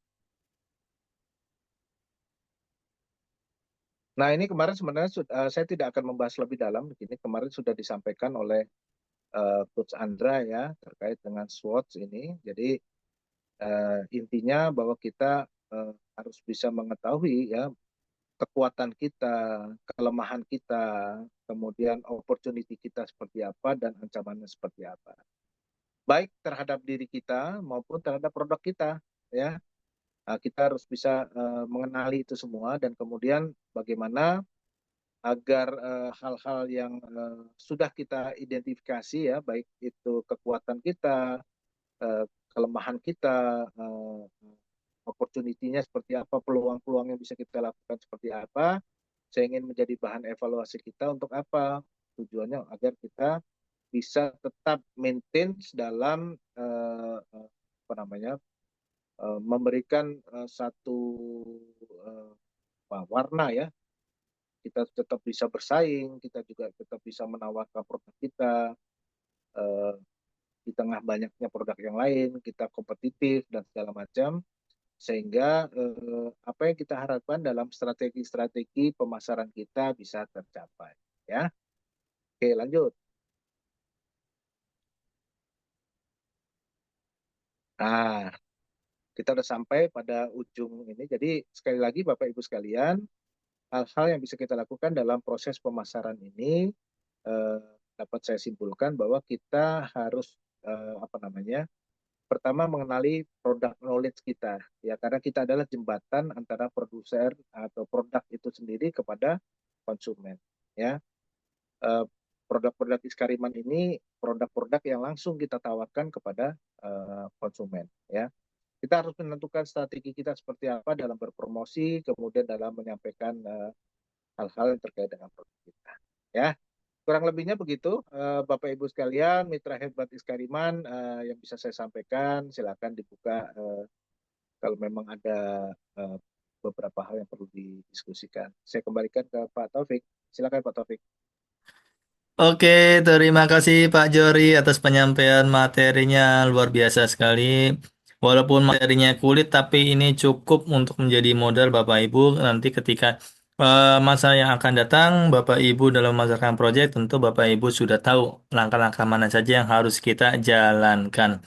Nah, ini kemarin sebenarnya saya tidak akan membahas lebih dalam begini. Kemarin sudah disampaikan oleh Coach Andra ya terkait dengan SWOT ini. Jadi intinya bahwa kita harus bisa mengetahui ya kekuatan kita, kelemahan kita, kemudian opportunity kita seperti apa dan ancamannya seperti apa. Baik terhadap diri kita maupun terhadap produk kita ya. Kita harus bisa mengenali itu semua dan kemudian bagaimana agar hal-hal yang sudah kita identifikasi ya, baik itu kekuatan kita, kelemahan kita, opportunity-nya seperti apa, peluang-peluang yang bisa kita lakukan seperti apa, saya ingin menjadi bahan evaluasi kita untuk apa? Tujuannya agar kita bisa tetap maintain dalam memberikan satu warna ya, kita tetap bisa bersaing, kita juga tetap bisa menawarkan produk kita di tengah banyaknya produk yang lain, kita kompetitif dan segala macam, sehingga apa yang kita harapkan dalam strategi-strategi pemasaran kita bisa tercapai. Ya, oke lanjut. Nah, kita udah sampai pada ujung ini. Jadi sekali lagi Bapak Ibu sekalian, hal-hal yang bisa kita lakukan dalam proses pemasaran ini eh, dapat saya simpulkan bahwa kita harus apa namanya, pertama mengenali produk knowledge kita, ya karena kita adalah jembatan antara produser atau produk itu sendiri kepada konsumen, ya. Eh, Produk-produk Iskariman ini produk-produk yang langsung kita tawarkan kepada konsumen, ya. Kita harus menentukan strategi kita seperti apa dalam berpromosi, kemudian dalam menyampaikan hal-hal yang terkait dengan produk kita, ya. Kurang lebihnya begitu, Bapak Ibu sekalian, mitra hebat Iskariman yang bisa saya sampaikan, silakan dibuka kalau memang ada eh, beberapa hal yang perlu didiskusikan. Saya kembalikan ke Pak Taufik. Silakan Pak Taufik. Oke, terima kasih Pak Jori atas penyampaian materinya luar biasa sekali. Walaupun materinya kulit, tapi ini cukup untuk menjadi modal Bapak Ibu nanti ketika masa yang akan datang, Bapak Ibu dalam memasarkan proyek, tentu Bapak Ibu sudah tahu langkah-langkah mana saja yang harus kita jalankan.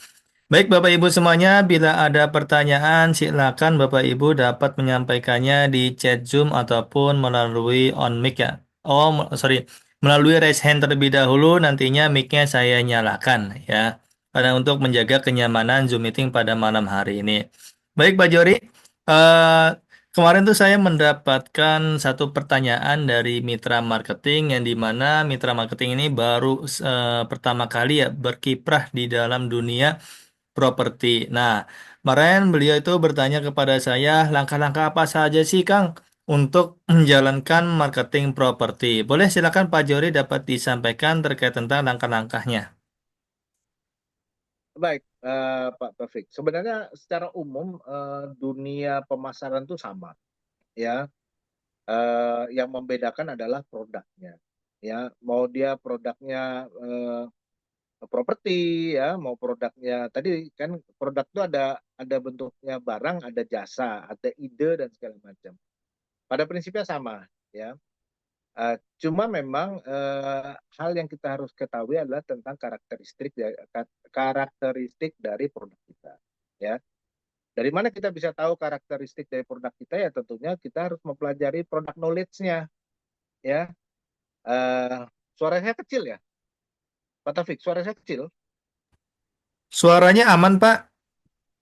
Baik Bapak Ibu semuanya, bila ada pertanyaan silakan Bapak Ibu dapat menyampaikannya di chat Zoom ataupun melalui on mic ya. Oh, sorry, melalui raise hand terlebih dahulu, nantinya mic-nya saya nyalakan ya. Karena untuk menjaga kenyamanan Zoom meeting pada malam hari ini. Baik Pak Jori, eh, kemarin tuh saya mendapatkan satu pertanyaan dari mitra marketing yang di mana mitra marketing ini baru pertama kali ya berkiprah di dalam dunia properti. Nah, kemarin beliau itu bertanya kepada saya, langkah-langkah apa saja sih, Kang, untuk menjalankan marketing properti? Boleh silakan Pak Jori dapat disampaikan terkait tentang langkah-langkahnya. Baik, Pak Taufik. Sebenarnya secara umum dunia pemasaran itu sama, ya. Yang membedakan adalah produknya, ya. Mau dia produknya properti, ya, mau produknya tadi kan produk itu ada bentuknya barang, ada jasa, ada ide dan segala macam. Pada prinsipnya sama, ya. Cuma memang hal yang kita harus ketahui adalah tentang karakteristik dari produk kita, ya. Dari mana kita bisa tahu karakteristik dari produk kita? Ya tentunya kita harus mempelajari produk knowledge-nya, ya. Eh, Suaranya kecil ya, Pak Taufik. Suaranya kecil, Suaranya aman, Pak?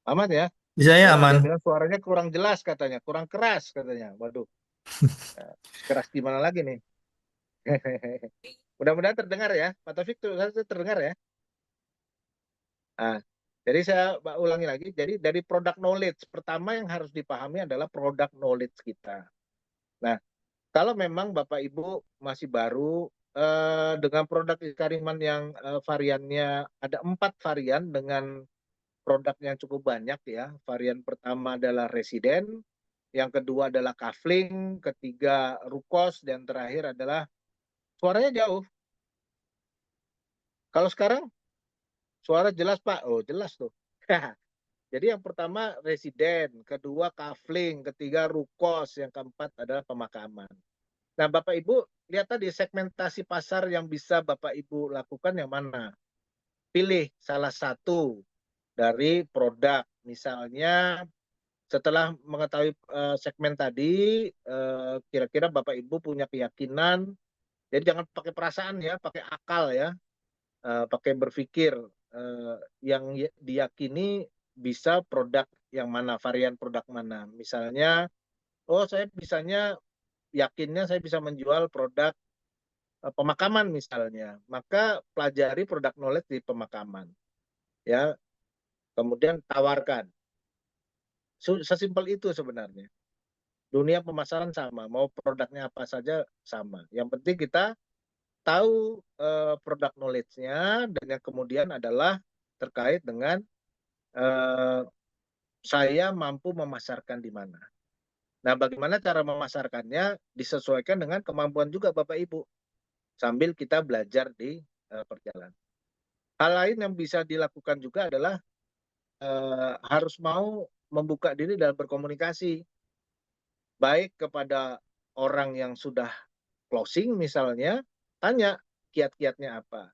aman ya. Saya Oh, ada aman. yang bilang suaranya kurang jelas katanya, kurang keras katanya. Waduh, keras gimana lagi nih? Mudah-mudahan terdengar ya, Pak Taufik tuh terdengar ya. Nah, jadi saya ulangi lagi. Jadi dari product knowledge, pertama yang harus dipahami adalah product knowledge kita. Nah, kalau memang Bapak Ibu masih baru dengan produk Iskariman yang variannya ada 4 varian dengan produk yang cukup banyak ya. Varian pertama adalah residen, yang kedua adalah kafling, ketiga rukos, dan terakhir adalah suaranya jauh. Kalau sekarang suara jelas Pak. Oh jelas tuh. Jadi yang pertama residen, kedua kafling, ketiga rukos, yang keempat adalah pemakaman. Nah Bapak Ibu lihat tadi segmentasi pasar yang bisa Bapak Ibu lakukan yang mana. Pilih salah satu dari produk. Misalnya setelah mengetahui segmen tadi, kira-kira Bapak Ibu punya keyakinan, jadi jangan pakai perasaan ya, pakai akal ya, pakai berpikir yang diyakini bisa produk yang mana, varian produk mana. Misalnya, oh saya bisanya yakinnya saya bisa menjual produk pemakaman misalnya, maka pelajari produk knowledge di pemakaman, ya. Kemudian tawarkan. Sesimpel itu sebenarnya. Dunia pemasaran sama, mau produknya apa saja sama. Yang penting kita tahu produk knowledge-nya, dan yang kemudian adalah terkait dengan eh, saya mampu memasarkan di mana. Nah, bagaimana cara memasarkannya disesuaikan dengan kemampuan juga Bapak Ibu sambil kita belajar di perjalanan. Hal lain yang bisa dilakukan juga adalah harus mau membuka diri dalam berkomunikasi, baik kepada orang yang sudah closing misalnya, tanya kiat-kiatnya apa.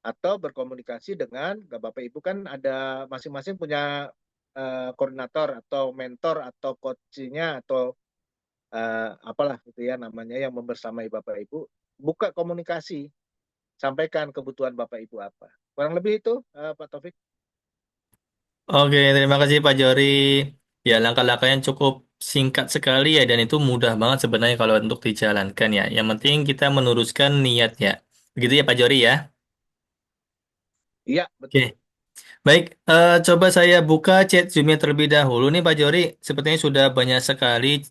Atau berkomunikasi dengan Bapak Ibu kan ada masing-masing punya koordinator atau mentor atau coachnya atau apalah gitu ya namanya yang membersamai Bapak Ibu, buka komunikasi, sampaikan kebutuhan Bapak Ibu apa. Kurang lebih itu, Pak Taufik. Oke, terima kasih Pak Jori. Ya, langkah-langkahnya cukup singkat sekali ya, dan itu mudah banget sebenarnya kalau untuk dijalankan ya. Yang penting kita meneruskan niatnya. Begitu ya Pak Jori ya. Iya, Oke, betul. baik. Coba saya buka chat Zoom-nya terlebih dahulu nih Pak Jori. Sepertinya sudah banyak sekali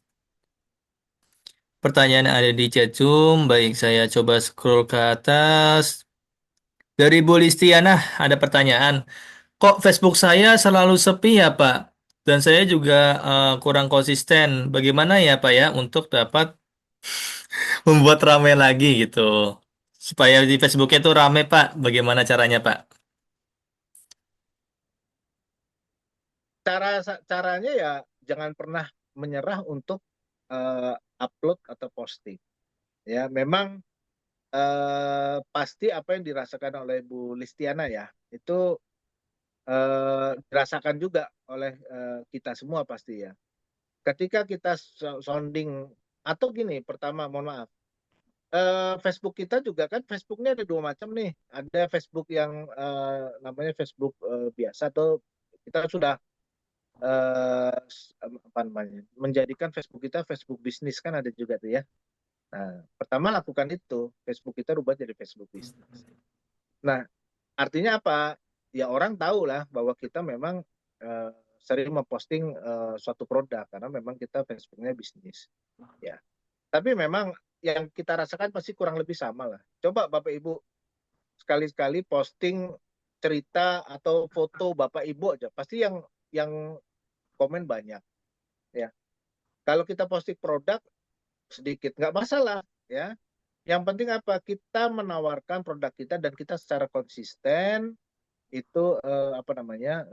pertanyaan yang ada di chat Zoom. Baik, saya coba scroll ke atas. Dari Bu Listiana ada pertanyaan. Kok Facebook saya selalu sepi ya, Pak? Dan saya juga kurang konsisten. Bagaimana ya, Pak ya, untuk dapat membuat rame lagi gitu. Supaya di Facebooknya itu rame, Pak. Bagaimana caranya, Pak? Caranya ya jangan pernah menyerah untuk upload atau posting. Ya, memang pasti apa yang dirasakan oleh Bu Listiana ya, itu dirasakan juga oleh kita semua pasti ya. Ketika kita sounding atau gini, pertama mohon maaf, Facebook kita juga kan Facebooknya ada dua macam nih. Ada Facebook yang namanya Facebook biasa atau kita sudah apa namanya menjadikan Facebook kita Facebook bisnis kan ada juga tuh ya. Nah, pertama lakukan itu, Facebook kita rubah jadi Facebook bisnis. Nah, artinya apa? Ya orang tahu lah bahwa kita memang eh, sering memposting suatu produk karena memang kita Facebooknya bisnis. Ya, tapi memang yang kita rasakan pasti kurang lebih sama lah. Coba Bapak Ibu sekali-sekali posting cerita atau foto Bapak Ibu aja, pasti yang komen banyak. Ya, kalau kita posting produk sedikit nggak masalah. Ya, yang penting apa? Kita menawarkan produk kita dan kita secara konsisten itu apa namanya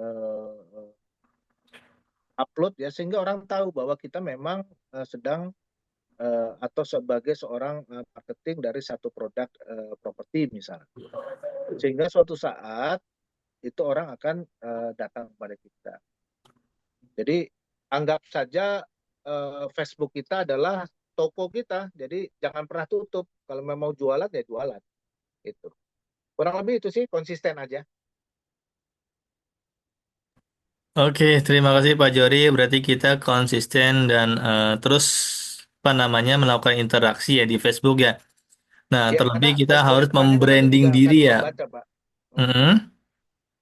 upload ya sehingga orang tahu bahwa kita memang sedang atau sebagai seorang marketing dari satu produk properti misalnya. Sehingga suatu saat itu orang akan datang kepada kita. Jadi anggap saja Facebook kita adalah toko kita. Jadi jangan pernah tutup. Kalau memang mau jualan ya jualan. Itu. Kurang lebih itu sih konsisten aja. Oke, terima kasih Pak Jori. Berarti kita konsisten dan terus apa namanya melakukan interaksi ya di Facebook ya. Nah, Ya terlebih karena kita harus algoritmanya kan nanti membranding juga diri akan ya. membaca, Pak. Hmm. Mm-mm.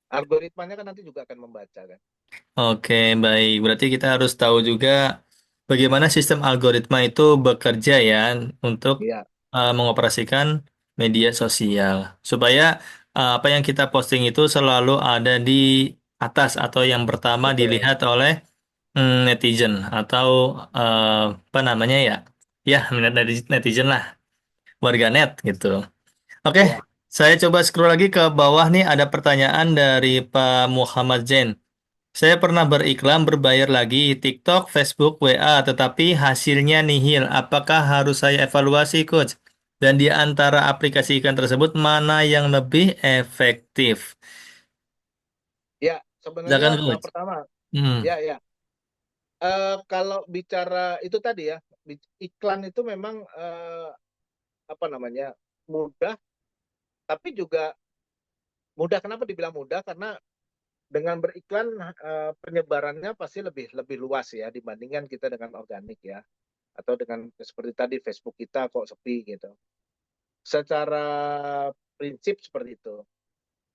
Algoritmanya kan nanti juga akan membaca kan. Oke, baik. Berarti kita harus tahu juga bagaimana sistem algoritma itu bekerja ya untuk Iya, mengoperasikan media sosial. Supaya apa yang kita posting itu selalu ada di atas atau yang pertama betul. dilihat oleh netizen atau apa namanya ya? Ya, netizen lah, warganet gitu. Oke, Iya. saya coba scroll lagi ke bawah nih ada pertanyaan dari Pak Muhammad Zain. Saya pernah beriklan berbayar lagi TikTok, Facebook, WA, tetapi hasilnya nihil. Apakah harus saya evaluasi, Coach? Dan di antara aplikasi iklan tersebut, mana yang lebih efektif? Ya, sebenarnya Silakan, Coach. pertama, Hmm. ya ya. Kalau bicara itu tadi ya, iklan itu memang apa namanya mudah, tapi juga mudah. Kenapa dibilang mudah? Karena dengan beriklan penyebarannya pasti lebih lebih luas ya dibandingkan kita dengan organik ya, atau dengan seperti tadi Facebook kita kok sepi gitu. Secara prinsip seperti itu.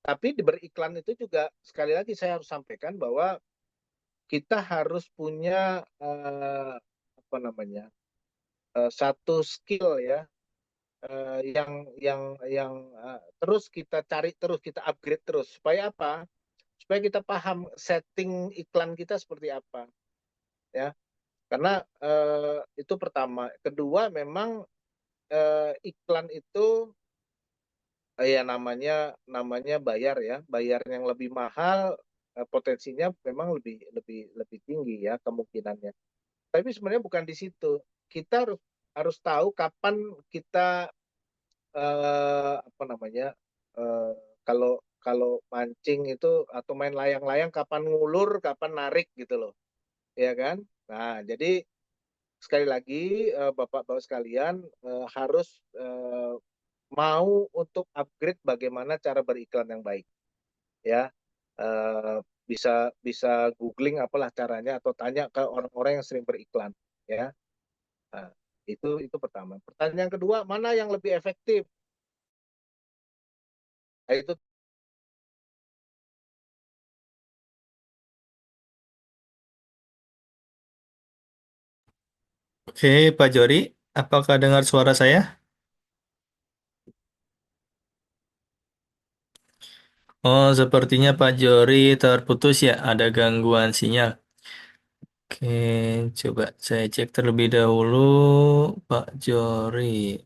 Tapi di beriklan itu juga sekali lagi saya harus sampaikan bahwa kita harus punya apa namanya satu skill ya yang terus kita cari terus kita upgrade terus supaya apa? Supaya kita paham setting iklan kita seperti apa ya. Karena itu pertama. Kedua memang iklan itu ya namanya namanya bayar ya. Bayar yang lebih mahal potensinya memang lebih lebih lebih tinggi ya kemungkinannya. Tapi sebenarnya bukan di situ. Kita harus harus tahu kapan kita apa namanya eh, kalau kalau mancing itu atau main layang-layang kapan ngulur, kapan narik gitu loh, ya kan? Nah, jadi sekali lagi Bapak-bapak sekalian harus mau untuk upgrade bagaimana cara beriklan yang baik, ya. Eh, bisa bisa googling apalah caranya atau tanya ke orang-orang yang sering beriklan, ya. Nah, itu pertama. Pertanyaan kedua, mana yang lebih efektif? Nah, itu Oke, Pak Jori, apakah dengar suara saya? Oh, sepertinya Pak Jori terputus ya, ada gangguan sinyal. Oke, coba saya cek terlebih dahulu, Pak Jori.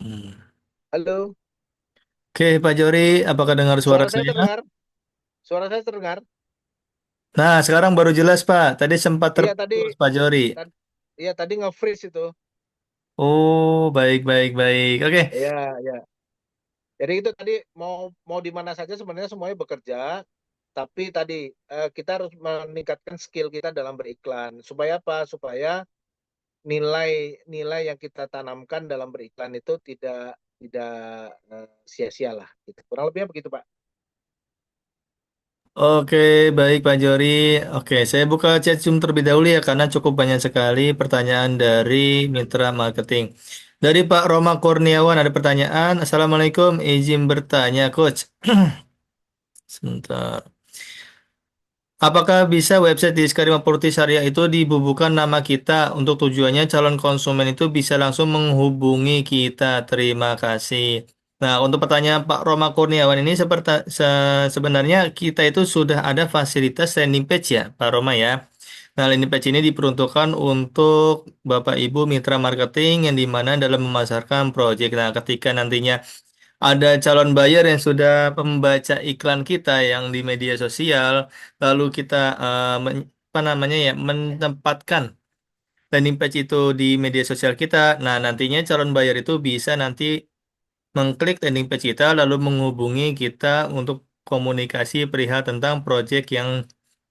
Hmm. halo, Oke, Pak Jori, apakah dengar suara suara saya saya? terdengar? Suara saya terdengar? Nah, sekarang baru jelas, Pak. Tadi sempat Iya tadi, terputus, Pak Jori. tad- iya tadi nge-freeze itu. Oh, baik, baik, baik. Oke. Iya, iya. Jadi itu tadi mau mau di mana saja sebenarnya semuanya bekerja, tapi tadi kita harus meningkatkan skill kita dalam beriklan. Supaya apa? Supaya nilai-nilai yang kita tanamkan dalam beriklan itu tidak sia-sia lah. Gitu. Kurang lebihnya begitu, Pak. Oke, baik Pak Jori. Oke, saya buka chat Zoom terlebih dahulu ya karena cukup banyak sekali pertanyaan dari mitra marketing. Dari Pak Roma Kurniawan ada pertanyaan. Assalamualaikum, izin bertanya, Coach. Sebentar. Apakah bisa website di Iskarima Property Syariah itu dibubuhkan nama kita untuk tujuannya calon konsumen itu bisa langsung menghubungi kita. Terima kasih. Nah, untuk pertanyaan Pak Roma Kurniawan ini sebenarnya kita itu sudah ada fasilitas landing page ya, Pak Roma ya. Nah, landing page ini diperuntukkan untuk Bapak Ibu mitra marketing yang di mana dalam memasarkan proyek. Nah, ketika nantinya ada calon buyer yang sudah membaca iklan kita yang di media sosial, lalu kita apa namanya ya, menempatkan landing page itu di media sosial kita. Nah, nantinya calon buyer itu bisa nanti mengklik landing page kita lalu menghubungi kita untuk komunikasi perihal tentang project yang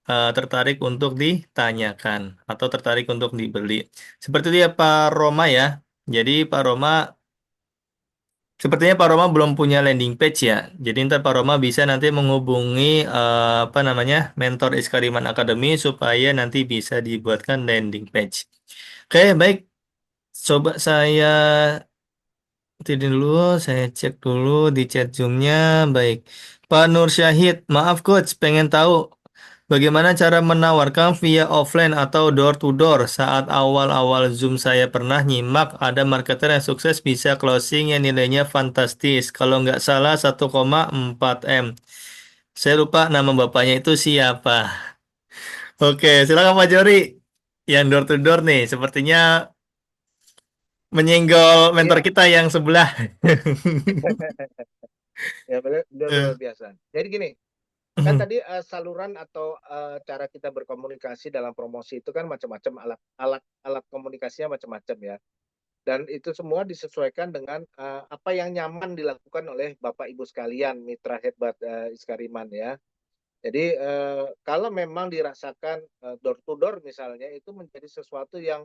tertarik untuk ditanyakan atau tertarik untuk dibeli. Seperti itu ya Pak Roma ya. Jadi Pak Roma sepertinya Pak Roma belum punya landing page ya. Jadi ntar Pak Roma bisa nanti menghubungi apa namanya mentor Iskariman Academy supaya nanti bisa dibuatkan landing page. Oke, baik. Coba saya tidur dulu, saya cek dulu di chat Zoom-nya. Baik. Pak Nur Syahid, maaf coach, pengen tahu bagaimana cara menawarkan via offline atau door to door. Saat awal-awal Zoom saya pernah nyimak ada marketer yang sukses bisa closing yang nilainya fantastis. Kalau nggak salah 1,4 M. Saya lupa nama bapaknya itu siapa. Oke, silakan Pak Jori. Yang door to door nih, sepertinya menyenggol mentor Iya, kita yang sebelah. ya beliau luar Eh, biasa. Jadi gini, kan tadi saluran atau cara kita berkomunikasi dalam promosi itu kan macam-macam alat komunikasinya macam-macam ya. Dan itu semua disesuaikan dengan apa yang nyaman dilakukan oleh Bapak Ibu sekalian, mitra hebat Iskariman ya. Jadi kalau memang dirasakan door to door misalnya itu menjadi sesuatu yang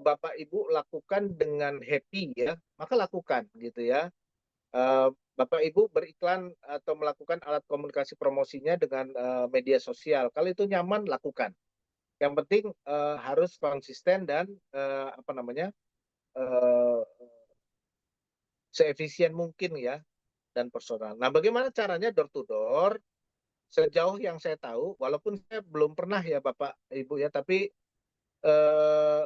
Bapak Ibu lakukan dengan happy ya, maka lakukan gitu ya. Bapak Ibu beriklan atau melakukan alat komunikasi promosinya dengan media sosial. Kalau itu nyaman, lakukan. Yang penting harus konsisten dan apa namanya uh, seefisien mungkin ya dan personal. Nah, bagaimana caranya door to door? Sejauh yang saya tahu, walaupun saya belum pernah ya Bapak Ibu ya, tapi eh,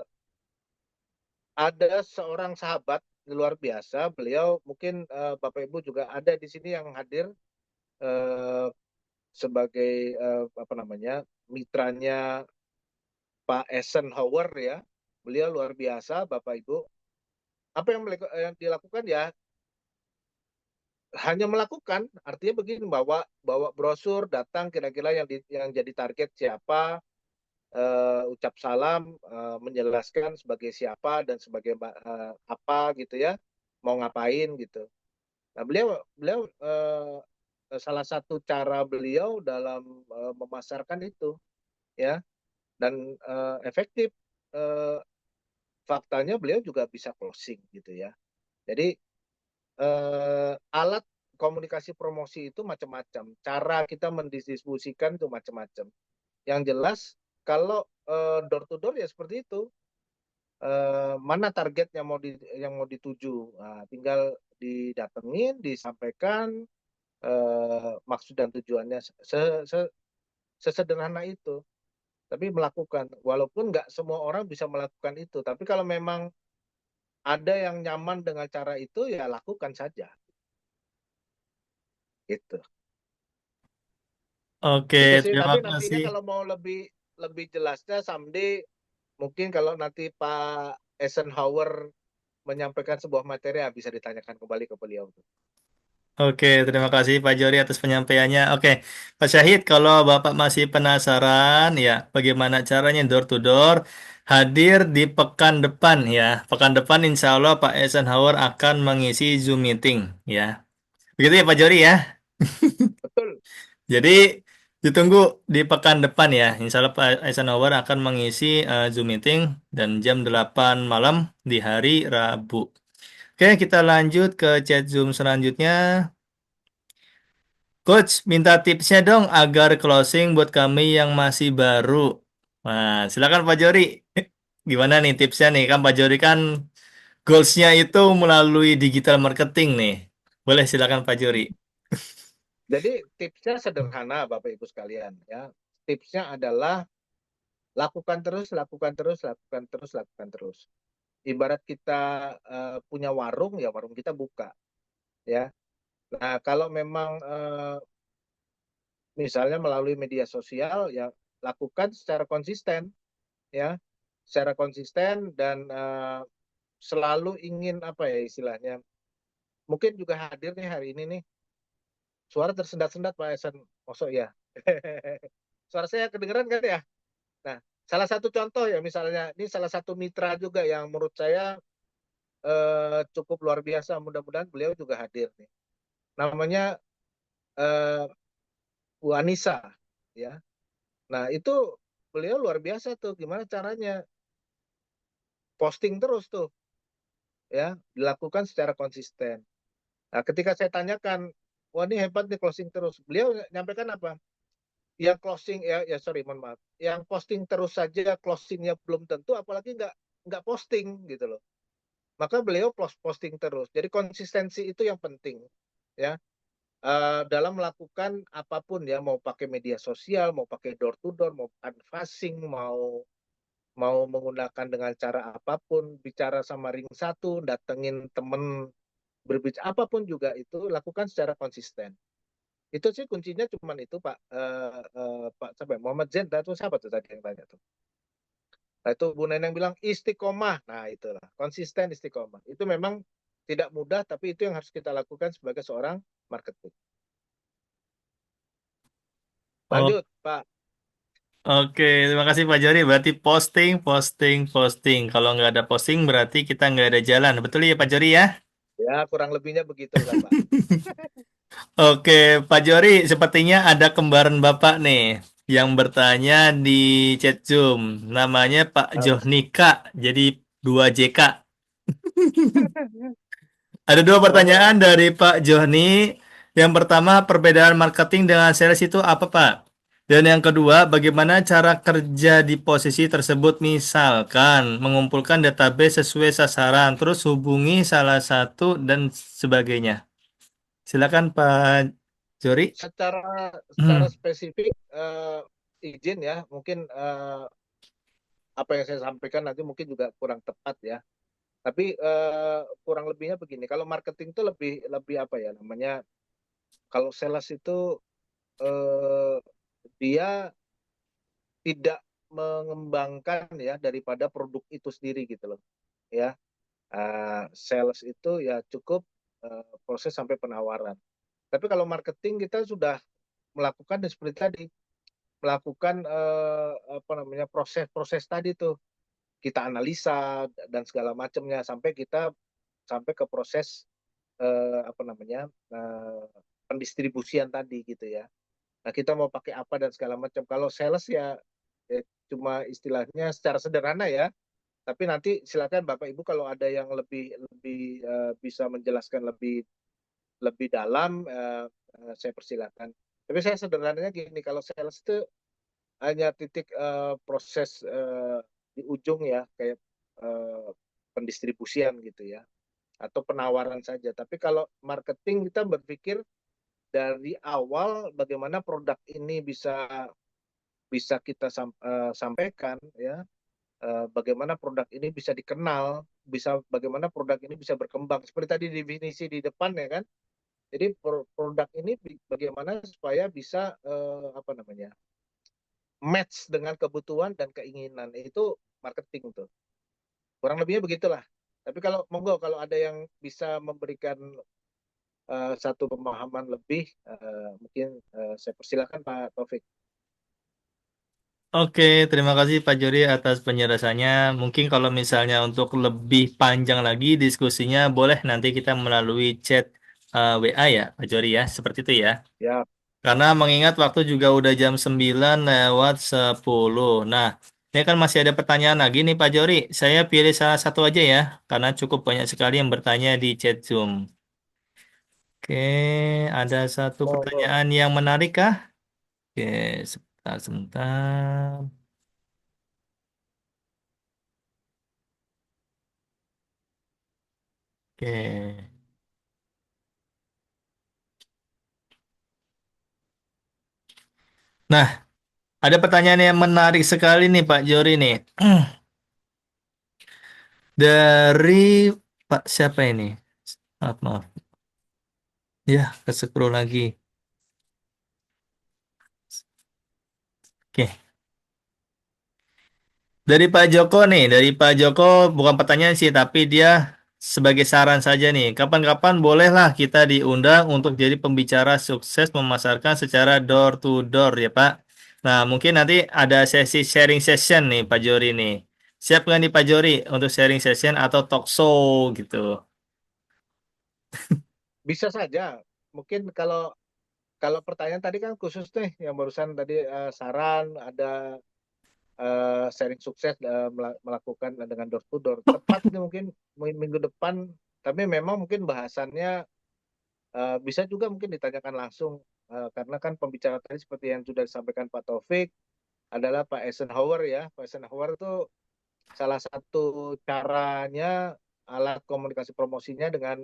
ada seorang sahabat luar biasa. Beliau mungkin Bapak Ibu juga ada di sini yang hadir eh, sebagai apa namanya mitranya Pak Eisenhower ya. Beliau luar biasa Bapak Ibu. Apa yang dilakukan ya hanya melakukan, artinya begini, bawa bawa brosur, datang kira-kira yang jadi target siapa, ucap salam, menjelaskan sebagai siapa dan sebagai apa gitu ya, mau ngapain gitu. Nah beliau beliau salah satu cara beliau dalam memasarkan itu, ya, dan efektif. Eh, Faktanya beliau juga bisa closing gitu ya. Jadi alat komunikasi promosi itu macam-macam. Cara kita mendistribusikan itu macam-macam. Yang jelas kalau door to door ya seperti itu. Mana target yang mau dituju. Nah, tinggal didatengin, disampaikan maksud dan tujuannya sesederhana itu. Tapi melakukan, walaupun nggak semua orang bisa melakukan itu. Tapi kalau memang ada yang nyaman dengan cara itu, ya lakukan saja. Gitu. Oke, Itu sih. terima Tapi nantinya kasih. kalau mau lebih lebih jelasnya someday mungkin kalau nanti Pak Eisenhower menyampaikan sebuah materi ya bisa ditanyakan kembali ke beliau. Oke, terima kasih Pak Jori atas penyampaiannya. Oke, Pak Syahid, kalau Bapak masih penasaran ya, bagaimana caranya door to door, hadir di pekan depan ya. Pekan depan insya Allah Pak Eisenhower akan mengisi Zoom meeting ya. Begitu ya Pak Jori ya. Betul. Jadi ditunggu di pekan depan ya. Insya Allah Pak Eisenhower akan mengisi Zoom meeting dan jam 8 malam di hari Rabu. Oke, kita lanjut ke chat Zoom selanjutnya. Coach, minta tipsnya dong agar closing buat kami yang masih baru. Nah, silakan Pak Jori. Gimana nih tipsnya nih? Kan Pak Jori kan goalsnya itu melalui digital marketing nih. Boleh silakan Pak Jori. Jadi tipsnya sederhana Bapak Ibu sekalian ya. Tipsnya adalah lakukan terus, lakukan terus, lakukan terus, lakukan terus. Ibarat kita punya warung ya warung kita buka ya. Nah, kalau memang misalnya melalui media sosial ya lakukan secara konsisten ya, secara konsisten dan selalu ingin apa ya istilahnya. Mungkin juga hadir nih hari ini nih. Suara tersendat-sendat Pak Esen. Masuk ya. Suara saya kedengeran kan ya? Nah, salah satu contoh ya misalnya ini salah satu mitra juga yang menurut saya cukup luar biasa. Mudah-mudahan beliau juga hadir nih. Namanya eh, Bu Anissa ya. Nah, itu beliau luar biasa tuh gimana caranya posting terus tuh ya, dilakukan secara konsisten. Nah, ketika saya tanyakan, wah ini hebat nih closing terus. Beliau nyampaikan apa? Yang closing ya sorry mohon maaf. Yang posting terus saja closingnya belum tentu, apalagi nggak posting gitu loh. Maka beliau posting terus. Jadi konsistensi itu yang penting ya. Dalam melakukan apapun ya, mau pakai media sosial, mau pakai door to door, mau canvassing, mau mau menggunakan dengan cara apapun, bicara sama ring satu, datengin temen berbicara apapun juga itu lakukan secara konsisten. Itu sih kuncinya cuman itu Pak Pak sampai Muhammad Zain itu siapa tuh tadi yang tanya tuh. Nah, itu Bu Neneng bilang istiqomah. Nah, itulah konsisten istiqomah. Itu memang tidak mudah tapi itu yang harus kita lakukan sebagai seorang marketing. Oh, Lanjut, Pak. oke, terima kasih Pak Jori. Berarti posting, posting, posting. Kalau nggak ada posting berarti kita nggak ada jalan. Betul ya Pak Jori ya? Ya, kurang lebihnya begitulah, Pak. Oke, Pak Jori, sepertinya ada kembaran Bapak nih yang bertanya di chat Zoom. Namanya Pak Johnika, jadi 2JK. Ada dua pertanyaan Oh, dari Pak Johni. Yang pertama, perbedaan marketing dengan sales itu apa, Pak? Dan yang kedua, bagaimana cara kerja di posisi tersebut? Misalkan mengumpulkan database sesuai sasaran, terus hubungi salah satu dan sebagainya. Silakan Pak Jori. secara spesifik izin ya, mungkin apa yang saya sampaikan nanti mungkin juga kurang tepat ya. Tapi kurang lebihnya begini, kalau marketing itu lebih lebih apa ya namanya? Kalau sales itu eh, dia tidak mengembangkan ya daripada produk itu sendiri gitu loh ya. Sales itu ya cukup proses sampai penawaran. Tapi kalau marketing kita sudah melakukan seperti tadi, melakukan apa namanya proses-proses tadi tuh kita analisa dan segala macamnya sampai kita sampai ke proses apa namanya pendistribusian tadi gitu ya. Nah, kita mau pakai apa dan segala macam. Kalau sales ya, cuma istilahnya secara sederhana ya. Tapi nanti silakan Bapak Ibu kalau ada yang lebih lebih bisa menjelaskan lebih lebih dalam, saya persilakan. Tapi saya sederhananya gini, kalau sales itu hanya titik proses di ujung ya, kayak pendistribusian gitu ya, atau penawaran saja. Tapi kalau marketing kita berpikir dari awal bagaimana produk ini bisa bisa kita sampaikan ya, bagaimana produk ini bisa dikenal, bisa bagaimana produk ini bisa berkembang. Seperti tadi definisi di depan ya kan. Jadi produk ini bagaimana supaya bisa apa namanya match dengan kebutuhan dan keinginan itu marketing tuh. Kurang lebihnya begitulah. Tapi kalau monggo kalau ada yang bisa memberikan satu pemahaman lebih, mungkin saya persilakan Pak Taufik. Oke, terima kasih Pak Juri atas penjelasannya. Mungkin kalau misalnya untuk lebih panjang lagi diskusinya, boleh nanti kita melalui chat WA ya, Pak Juri ya, seperti itu ya. Ya, Karena mengingat waktu juga udah jam 9:10. Nah, ini kan masih ada pertanyaan lagi nih Pak Jori. Saya pilih salah satu aja ya, karena cukup banyak sekali yang bertanya di chat Zoom. Oke, ada satu monggo. pertanyaan yang menarik kah? Oke, sebentar, sebentar. Oke. Nah, ada pertanyaan yang menarik sekali nih Pak Jori nih. Dari Pak siapa ini? Maaf, maaf. Ya, ke scroll lagi. Oke. Dari Pak Joko nih, dari Pak Joko bukan pertanyaan sih, tapi dia sebagai saran saja nih. Kapan-kapan bolehlah kita diundang untuk jadi pembicara sukses memasarkan secara door to door ya Pak. Nah, mungkin nanti ada sesi sharing session nih Pak Jori nih. Siap nggak nih Pak Jori untuk sharing session atau talk show gitu? Bisa saja. Mungkin kalau kalau pertanyaan tadi kan khusus nih yang barusan tadi saran ada sharing sukses melakukan dengan door to door. Tepat nih mungkin minggu depan, tapi memang mungkin bahasannya bisa juga mungkin ditanyakan langsung karena kan pembicara tadi seperti yang sudah disampaikan Pak Taufik adalah Pak Eisenhower ya. Pak Eisenhower itu salah satu caranya alat komunikasi promosinya dengan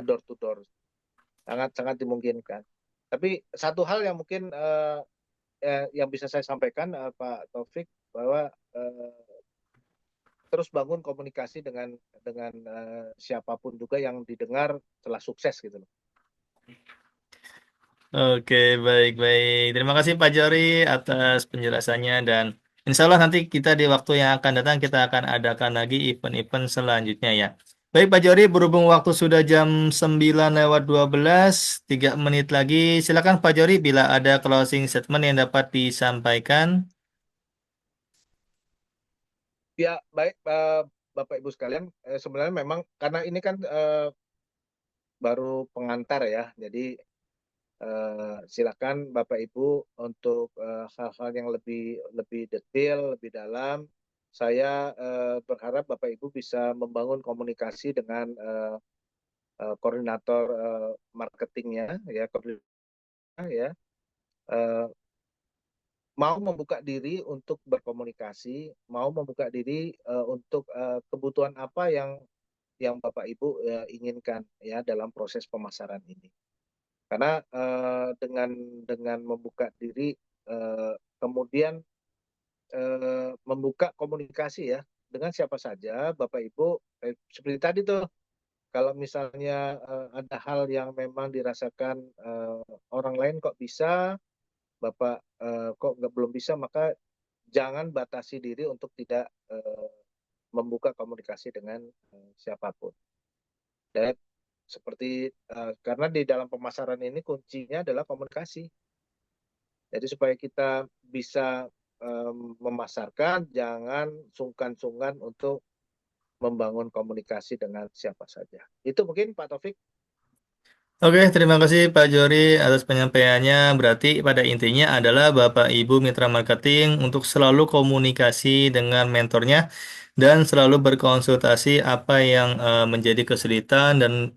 door to door. Sangat sangat dimungkinkan. Tapi satu hal yang mungkin yang bisa saya sampaikan Pak Taufik bahwa terus bangun komunikasi dengan siapapun juga yang didengar setelah sukses gitu loh. Oke, baik-baik. Terima kasih Pak Jori atas penjelasannya dan insya Allah nanti kita di waktu yang akan datang kita akan adakan lagi event-event selanjutnya ya. Baik Pak Jori, berhubung waktu sudah jam 9:12, 3 menit lagi. Silakan Pak Jori bila ada closing statement yang dapat disampaikan. Ya baik Bapak Ibu sekalian, sebenarnya memang karena ini kan baru pengantar ya, jadi silakan Bapak Ibu untuk hal-hal yang lebih lebih detail, lebih dalam. Saya berharap Bapak Ibu bisa membangun komunikasi dengan koordinator marketingnya, ya, koordinator ya, eh, mau membuka diri untuk berkomunikasi, mau membuka diri untuk kebutuhan apa yang Bapak Ibu inginkan ya dalam proses pemasaran ini. Karena dengan membuka diri kemudian membuka komunikasi ya dengan siapa saja Bapak Ibu seperti tadi tuh kalau misalnya ada hal yang memang dirasakan orang lain kok bisa Bapak kok nggak belum bisa maka jangan batasi diri untuk tidak membuka komunikasi dengan siapapun. Dan seperti karena di dalam pemasaran ini kuncinya adalah komunikasi. Jadi supaya kita bisa memasarkan, jangan sungkan-sungkan untuk membangun komunikasi dengan siapa saja. Itu mungkin Pak Taufik. Oke, terima kasih Pak Jori atas penyampaiannya. Berarti pada intinya adalah Bapak Ibu mitra marketing untuk selalu komunikasi dengan mentornya dan selalu berkonsultasi apa yang menjadi kesulitan dan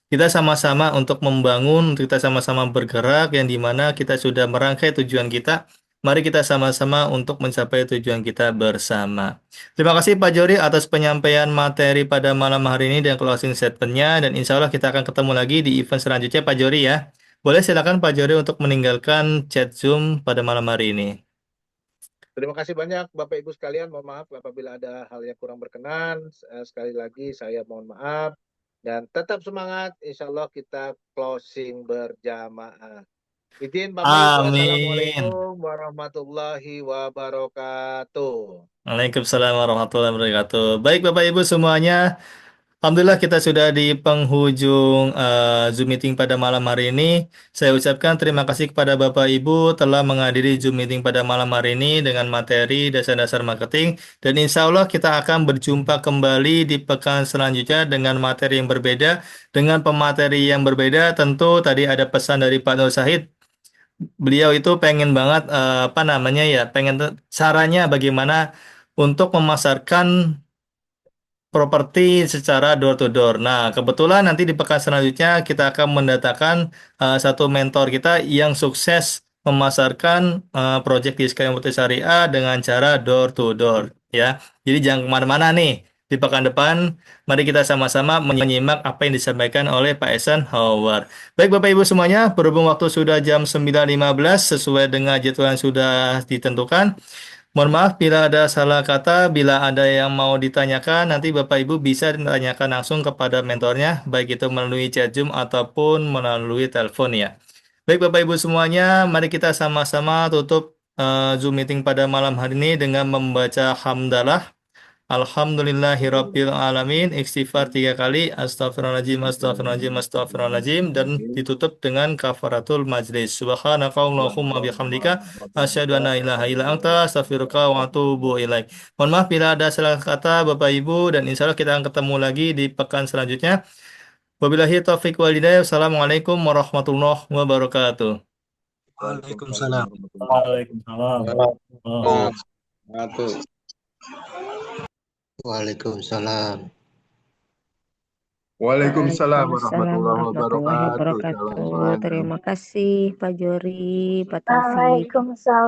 kita sama-sama untuk membangun, kita sama-sama bergerak yang dimana kita sudah merangkai tujuan kita. Mari kita sama-sama untuk mencapai tujuan kita bersama. Terima kasih Pak Jori atas penyampaian materi pada malam hari ini dan closing statement-nya. Dan insya Allah kita akan ketemu lagi di event selanjutnya Pak Jori ya. Boleh silakan Pak Jori untuk meninggalkan chat Zoom pada malam hari ini. Terima kasih banyak Bapak Ibu sekalian. Mohon maaf apabila ada hal yang kurang berkenan. Sekali lagi saya mohon maaf. Dan tetap semangat. Insya Allah kita closing berjamaah. Izin pamit. Amin. Wassalamualaikum warahmatullahi wabarakatuh. Waalaikumsalam warahmatullahi wabarakatuh. Baik Bapak Ibu semuanya, Alhamdulillah kita sudah di penghujung Zoom meeting pada malam hari ini. Saya ucapkan terima kasih kepada Bapak Ibu telah menghadiri Zoom meeting pada malam hari ini dengan materi dasar-dasar marketing. Dan insya Allah kita akan berjumpa kembali di pekan selanjutnya dengan materi yang berbeda, dengan pemateri yang berbeda. Tentu tadi ada pesan dari Pak Nur Syahid. Beliau itu pengen banget apa namanya ya, pengen caranya bagaimana untuk memasarkan properti secara door to door. Nah, kebetulan nanti di pekan selanjutnya kita akan mendatangkan satu mentor kita yang sukses memasarkan proyek di Skema Multi Syariah dengan cara door to door, ya. Jadi jangan kemana-mana nih. Di pekan depan, mari kita sama-sama menyimak apa yang disampaikan oleh Pak Eisenhower. Baik Bapak Ibu semuanya, berhubung waktu sudah jam 9.15 sesuai dengan jadwal yang sudah ditentukan. Mohon maaf bila ada salah kata, bila ada yang mau ditanyakan, nanti Bapak Ibu bisa ditanyakan langsung kepada mentornya, baik itu melalui chat Zoom ataupun melalui telepon ya. Baik Bapak Ibu semuanya, mari kita sama-sama tutup Zoom meeting pada malam hari ini dengan membaca hamdalah. Alhamdulillahirabbil alamin. Istighfar 3 kali. Astagfirullahaladzim, astagfirullahaladzim, astagfirullahaladzim. Dan ditutup dengan kafaratul majlis. Subhanakallahumma bihamdika. Asyhadu an la ilaha illa anta. Astaghfiruka wa atubu ilaik. Mohon maaf bila ada salah kata Bapak Ibu. Dan insya Allah kita akan ketemu lagi di pekan selanjutnya. Wabillahi taufiq wal hidayah. Assalamualaikum warahmatullahi wabarakatuh. Waalaikumsalam Waalaikumsalam. warahmatullahi Waalaikumsalam. Oh. wabarakatuh. Waalaikumsalam. Waalaikumsalam Waalaikumsalam warahmatullahi warahmatullahi wabarakatuh. Salam wabarakatuh. semuanya. Terima kasih Pak Jori, Pak Taufik. Waalaikumsalam.